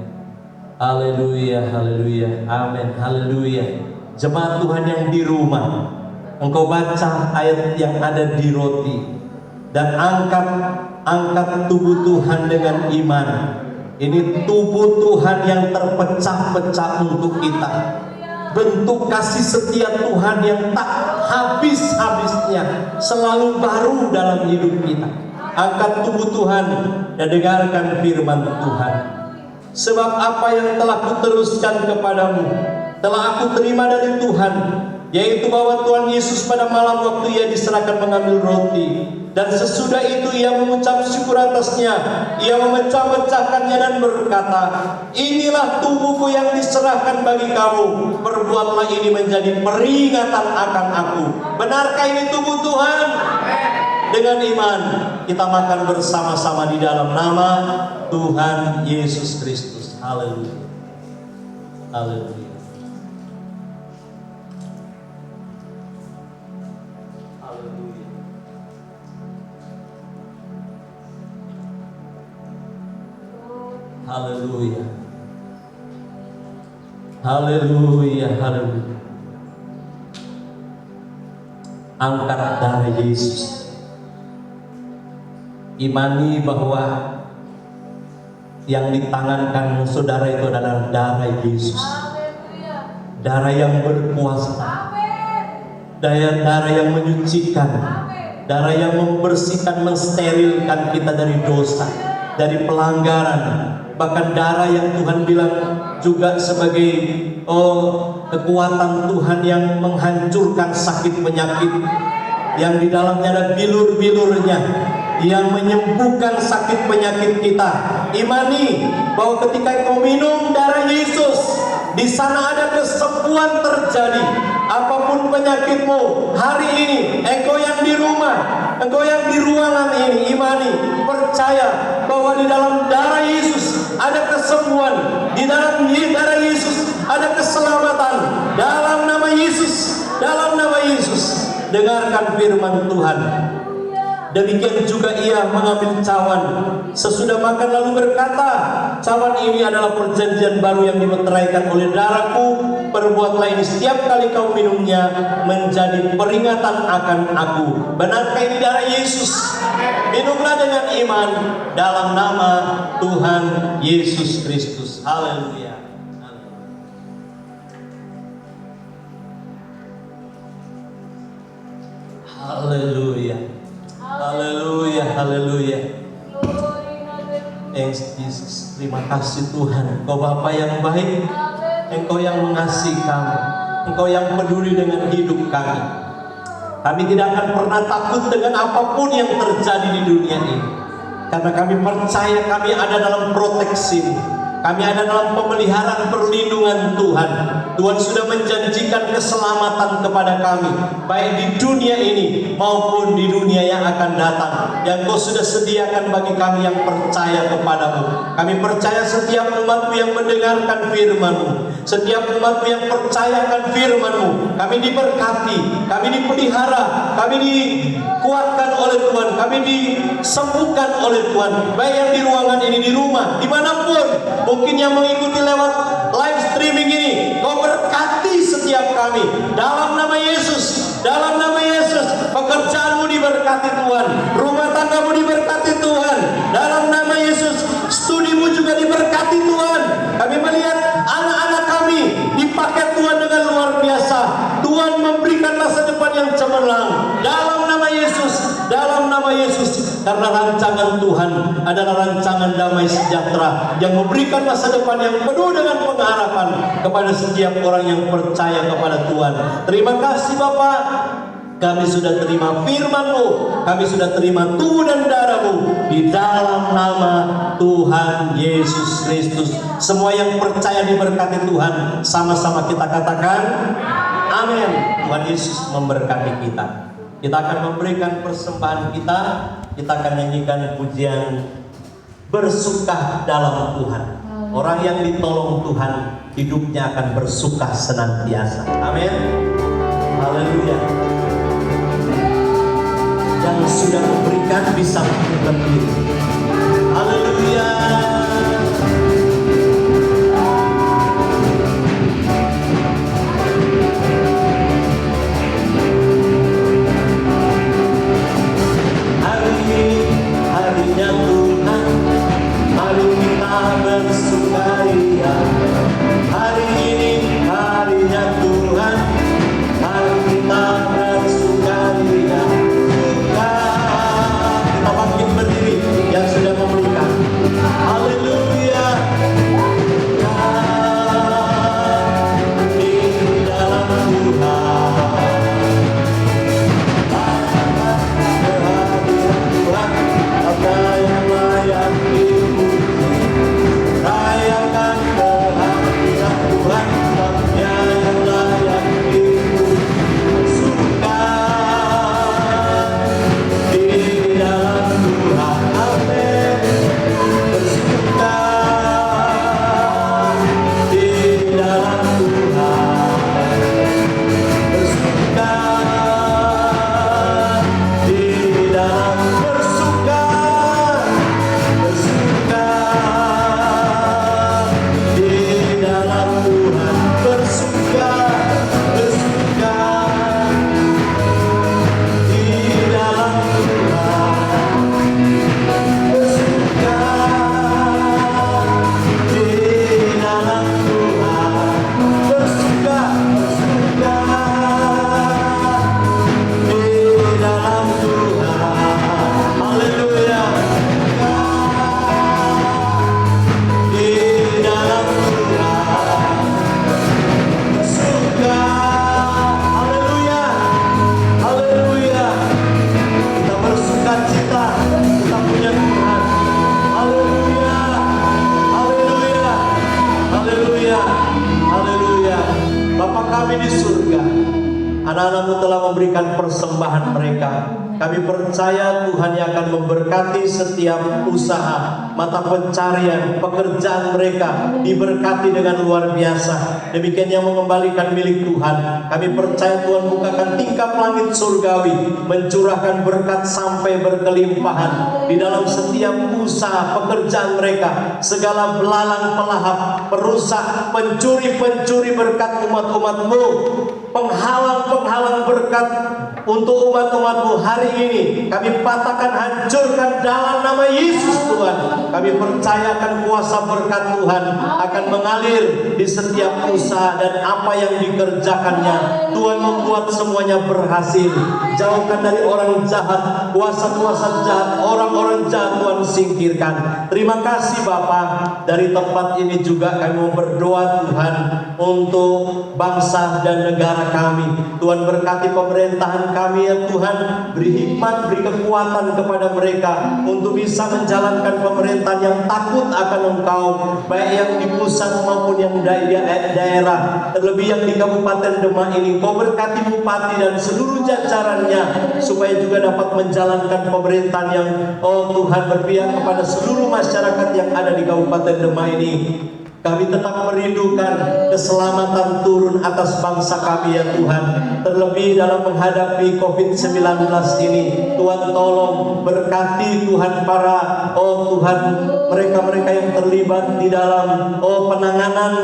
S2: haleluya, haleluya, amin, haleluya. Jemaat Tuhan yang di rumah, engkau baca ayat yang ada di roti dan angkat tubuh Tuhan dengan iman. Ini tubuh Tuhan yang terpecah-pecah untuk kita. Bentuk kasih setia Tuhan yang tak habis-habisnya, selalu baru dalam hidup kita. Angkat tubuh Tuhan dan dengarkan firman Tuhan. Sebab apa yang telah kuteruskan kepadamu telah aku terima dari Tuhan, yaitu bahwa Tuhan Yesus pada malam waktu Ia diserahkan mengambil roti, dan sesudah itu Ia mengucap syukur atasnya, Ia memecah-mecahkannya dan berkata, inilah tubuhku yang diserahkan bagi kamu, perbuatlah ini menjadi peringatan akan aku. Benarkah ini tubuh Tuhan? Dengan iman kita makan bersama-sama di dalam nama Tuhan Yesus Kristus. Haleluya, haleluya. Haleluya, haleluya, haleluya. Angkat darah Yesus. Imani bahwa yang ditangankan saudara itu adalah darah Yesus. Darah yang berkuasa, darah yang menyucikan, darah yang membersihkan, mensterilkan kita dari dosa, dari pelanggaran. Bahkan darah yang Tuhan bilang juga sebagai kekuatan Tuhan yang menghancurkan sakit penyakit, yang di dalamnya ada bilur-bilurnya yang menyembuhkan sakit penyakit kita. Imani bahwa ketika kau minum darah Yesus, di sana ada kesembuhan terjadi. Apapun penyakitmu hari ini, engkau yang di rumah, engkau yang di ruangan ini, imani, percaya bahwa di dalam darah Yesus ada kesembuhan, di dalam darah Yesus ada keselamatan. Dalam nama Yesus, dalam nama Yesus. Dengarkan firman Tuhan. Demikian juga Ia mengambil cawan sesudah makan lalu berkata, cawan ini adalah perjanjian baru yang dimeteraikan oleh darahku. Perbuatlah ini setiap kali kau minumnya menjadi peringatan akan aku. Benarkah ini darah Yesus? Minumlah dengan iman dalam nama Tuhan Yesus Kristus. Haleluya. Haleluya. Haleluya, haleluya. Thanks Jesus. Terima kasih Tuhan. Engkau Bapa yang baik, Engkau yang mengasihi kami, Engkau yang peduli dengan hidup kami. Kami tidak akan pernah takut dengan apapun yang terjadi di dunia ini. Karena kami percaya kami ada dalam proteksi-Mu. Kami ada dalam pemeliharaan perlindungan Tuhan. Tuhan sudah menjanjikan keselamatan kepada kami, baik di dunia ini maupun di dunia yang akan datang, yang Kau sudah sediakan bagi kami yang percaya kepadamu. Kami percaya setiap umat-Mu yang mendengarkan firman-Mu, setiap umat-Mu yang percaya akan firman-Mu, kami diberkati, kami dipelihara, kami dikuatkan oleh Tuhan, kami disembuhkan oleh Tuhan, baik yang di ruangan ini, di rumah, dimanapun, mungkin yang mengikuti lewat live streaming ini. Kau berkati setiap kami dalam nama Yesus, dalam nama Yesus. Pekerjaanmu diberkati Tuhan, rumah tanggamu diberkati Tuhan, dalam nama Yesus. Studimu juga diberkati Tuhan. Kami melihat anak-anak kami dipakai Tuhan dengan luar biasa. Tuhan memberikan masa depan yang cemerlang dalam nama Yesus, dalam nama Yesus. Karena rancangan Tuhan adalah rancangan damai sejahtera yang memberikan masa depan yang penuh dengan pengharapan kepada setiap orang yang percaya kepada Tuhan. Terima kasih Bapak. Kami sudah terima firman-Mu, kami sudah terima tubuh dan darah-Mu di dalam nama Tuhan Yesus Kristus. Semua yang percaya diberkati Tuhan, sama-sama kita katakan amin. Tuhan Yesus memberkati kita. Kita akan memberikan persembahan kita. Kita akan nyanyikan pujian bersuka dalam Tuhan. Orang yang ditolong Tuhan, hidupnya akan bersuka senantiasa. Amin. Haleluya. Yang sudah memberikan bisa berdiri. Haleluya. Hari ini harinya Tuhan, mari kita bersukaria. Hari ini harinya Tuhan, mari kita bersukaria. Kita bangkit berdiri yang sudah memberikan. Haleluya. Di dalam Tuhan, kehadiran Tuhan, apa yang layak dipuji. Rayakan kehadiran Tuhan, apa yang layak dipuji. Suka di dalam Tuhan, amin. Bersuka di dalam Tuhan, bersuka di dalam, bersuka, bersuka di dalam Tuhan, bersuka, bersuka di dalam Tuhan, bersuka di dalam Tuhan, bersuka, bersuka di dalam Tuhan. Haleluya. Di dalam Tuhan, bersuka. Haleluya. Haleluya. Kita bersuka cita, kita punya Tuhan. Haleluya. Haleluya. Haleluya. Haleluya. Bapa kami di surga, anak-anak-Mu telah memberikan persembahan mereka. Kami percaya Tuhan yang akan memberkati setiap usaha, mata pencarian, pekerjaan mereka diberkati dengan luar biasa. Demikian yang mengembalikan milik Tuhan. Kami percaya Tuhan bukakan tingkap langit surgawi, mencurahkan berkat sampai berkelimpahan di dalam setiap usaha pekerjaan mereka. Segala belalang pelahap, perusak, pencuri-pencuri berkat umat-umat-Mu, penghalang-penghalang berkat untuk umat-umat-Mu hari ini, kami patahkan, hancurkan dalam nama Yesus Tuhan. Kami percayakan kuasa berkat Tuhan akan mengalir di setiap usaha dan apa yang dikerjakannya. Tuhan membuat semuanya berhasil. Jauhkan dari orang jahat, kuasa-kuasa jahat, orang-orang jahat Tuhan singkirkan. Terima kasih Bapa. Dari tempat ini juga kami mau berdoa Tuhan untuk bangsa dan negara kami. Tuhan berkati pemerintahan kami ya Tuhan. Beri hikmat, beri kekuatan kepada mereka untuk bisa menjalankan pemerintahan yang takut akan Engkau, baik yang di pusat maupun yang daerah, terlebih yang di Kabupaten Demak ini. Kau berkati bupati dan seluruh jajarannya supaya juga dapat menjalankan pemerintahan yang Tuhan berpihak kepada seluruh masyarakat yang ada di Kabupaten Demak ini. Kami tetap merindukan keselamatan turun atas bangsa kami ya Tuhan. Terlebih dalam menghadapi COVID-19 ini, Tuhan tolong berkati Tuhan para Tuhan mereka-mereka yang terlibat di dalam penanganan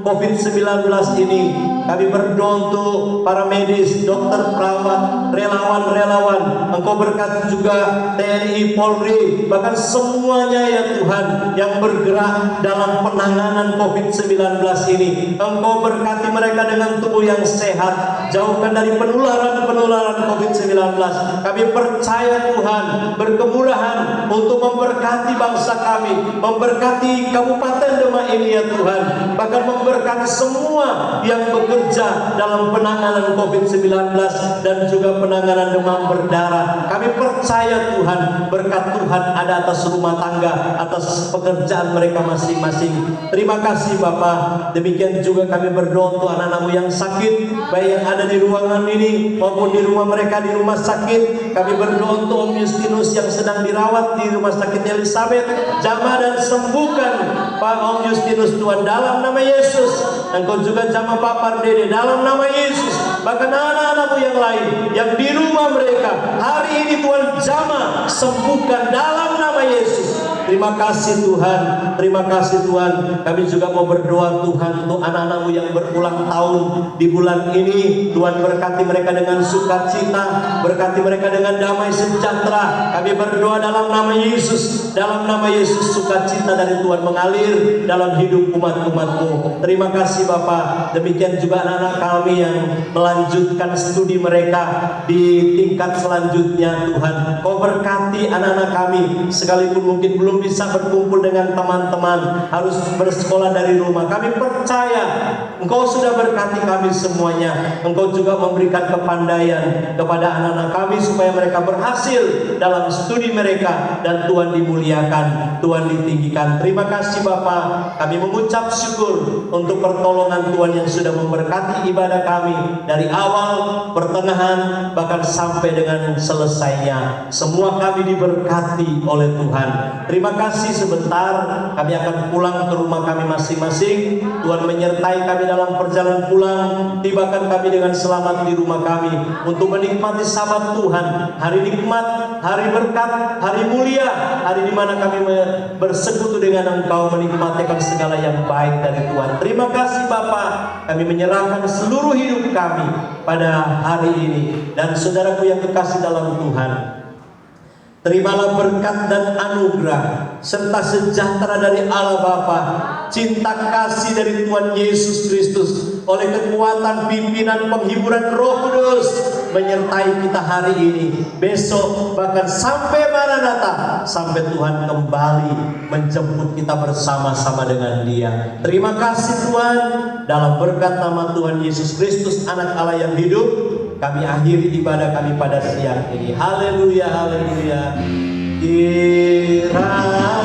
S2: COVID-19 ini. Kami berdoa untuk para medis, dokter, perawat, relawan-relawan. Engkau berkati juga TNI, Polri, bahkan semuanya ya Tuhan yang bergerak dalam penanganan COVID-19 ini. Engkau berkati mereka dengan tubuh yang sehat, jauhkan dari penularan COVID-19. Kami percaya Tuhan berkemurahan untuk memberkati bangsa kami, memberkati Kabupaten Demak ini ya Tuhan, bahkan memberkati semua yang bekerja dalam penanganan COVID-19 dan juga penanganan demam berdarah. Kami percaya Tuhan, berkat Tuhan ada atas rumah tangga, atas pekerjaan mereka masing-masing. Terima kasih Bapa. Demikian juga kami berdoa untuk anak-anakmu yang sakit, baik yang ada di ruangan ini maupun di rumah mereka di rumah sakit. Kami berdoa untuk Om Justinus yang sedang dirawat di Rumah Sakit Elizabeth. Jamah dan sembuhkan Pak Om Justinus Tuhan dalam nama Yesus. Engkau juga jamah Pak Pardede dalam nama Yesus. Bahkan anak-anakmu yang lain yang di rumah mereka hari ini Tuhan jamah sembuhkan dalam nama Yesus. Terima kasih Tuhan, terima kasih Tuhan. Kami juga mau berdoa Tuhan untuk anak-anakmu yang berulang tahun di bulan ini. Tuhan berkati mereka dengan sukacita, berkati mereka dengan damai sejahtera. Kami berdoa dalam nama Yesus, dalam nama Yesus sukacita dari Tuhan mengalir dalam hidup umat-umat-Mu. Terima kasih Bapa. Demikian juga anak-anak kami yang melanjutkan studi mereka di tingkat selanjutnya Tuhan. Kau berkati anak-anak kami, sekalipun mungkin belum bisa berkumpul dengan teman-teman, harus bersekolah dari rumah. Kami percaya Engkau sudah berkati kami semuanya. Engkau juga memberikan kepandaian kepada anak-anak kami supaya mereka berhasil dalam studi mereka dan Tuhan dimuliakan, Tuhan ditinggikan. Terima kasih Bapa. Kami mengucap syukur untuk pertolongan Tuhan yang sudah memberkati ibadah kami dari awal, pertengahan, bahkan sampai dengan selesainya. Semua kami diberkati oleh Tuhan. Terima kasih. Sebentar kami akan pulang ke rumah kami masing-masing. Tuhan menyertai kami dalam perjalanan pulang. Tibakan kami dengan selamat di rumah kami untuk menikmati Sabat Tuhan, hari nikmat, hari berkat, hari mulia, hari di mana kami bersekutu dengan Engkau, menikmati segala yang baik dari Tuhan. Terima kasih Bapa. Kami menyerahkan seluruh hidup kami pada hari ini. Dan saudaraku yang kekasih dalam Tuhan, terimalah berkat dan anugerah serta sejahtera dari Allah Bapa, cinta kasih dari Tuhan Yesus Kristus, oleh kekuatan pimpinan penghiburan Roh Kudus menyertai kita hari ini, besok, bahkan sampai Maranatha, sampai Tuhan kembali menjemput kita bersama-sama dengan Dia. Terima kasih Tuhan. Dalam berkat nama Tuhan Yesus Kristus, Anak Allah yang hidup, kami akhiri ibadah kami pada siang ini. Haleluya, haleluya. Kiranya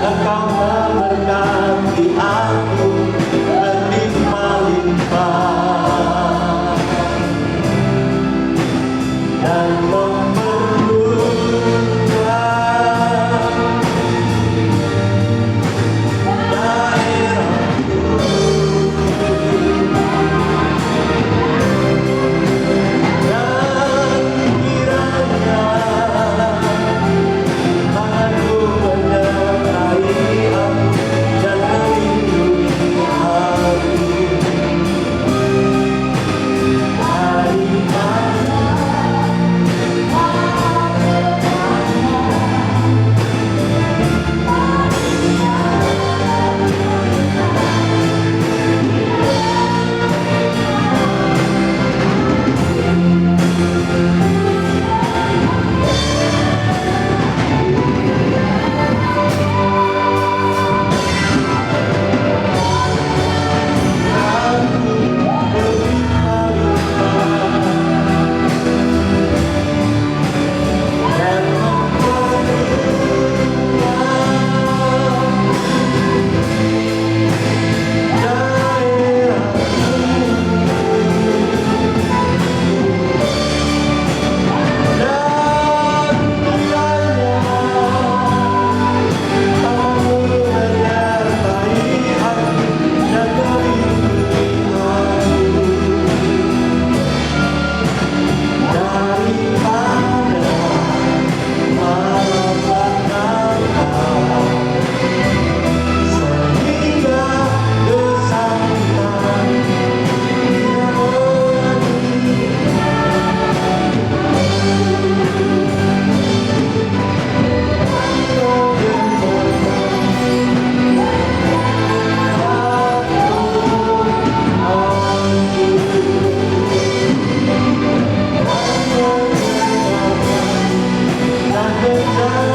S2: Engkau memberkati aku berlimpah-limpah dan berjalan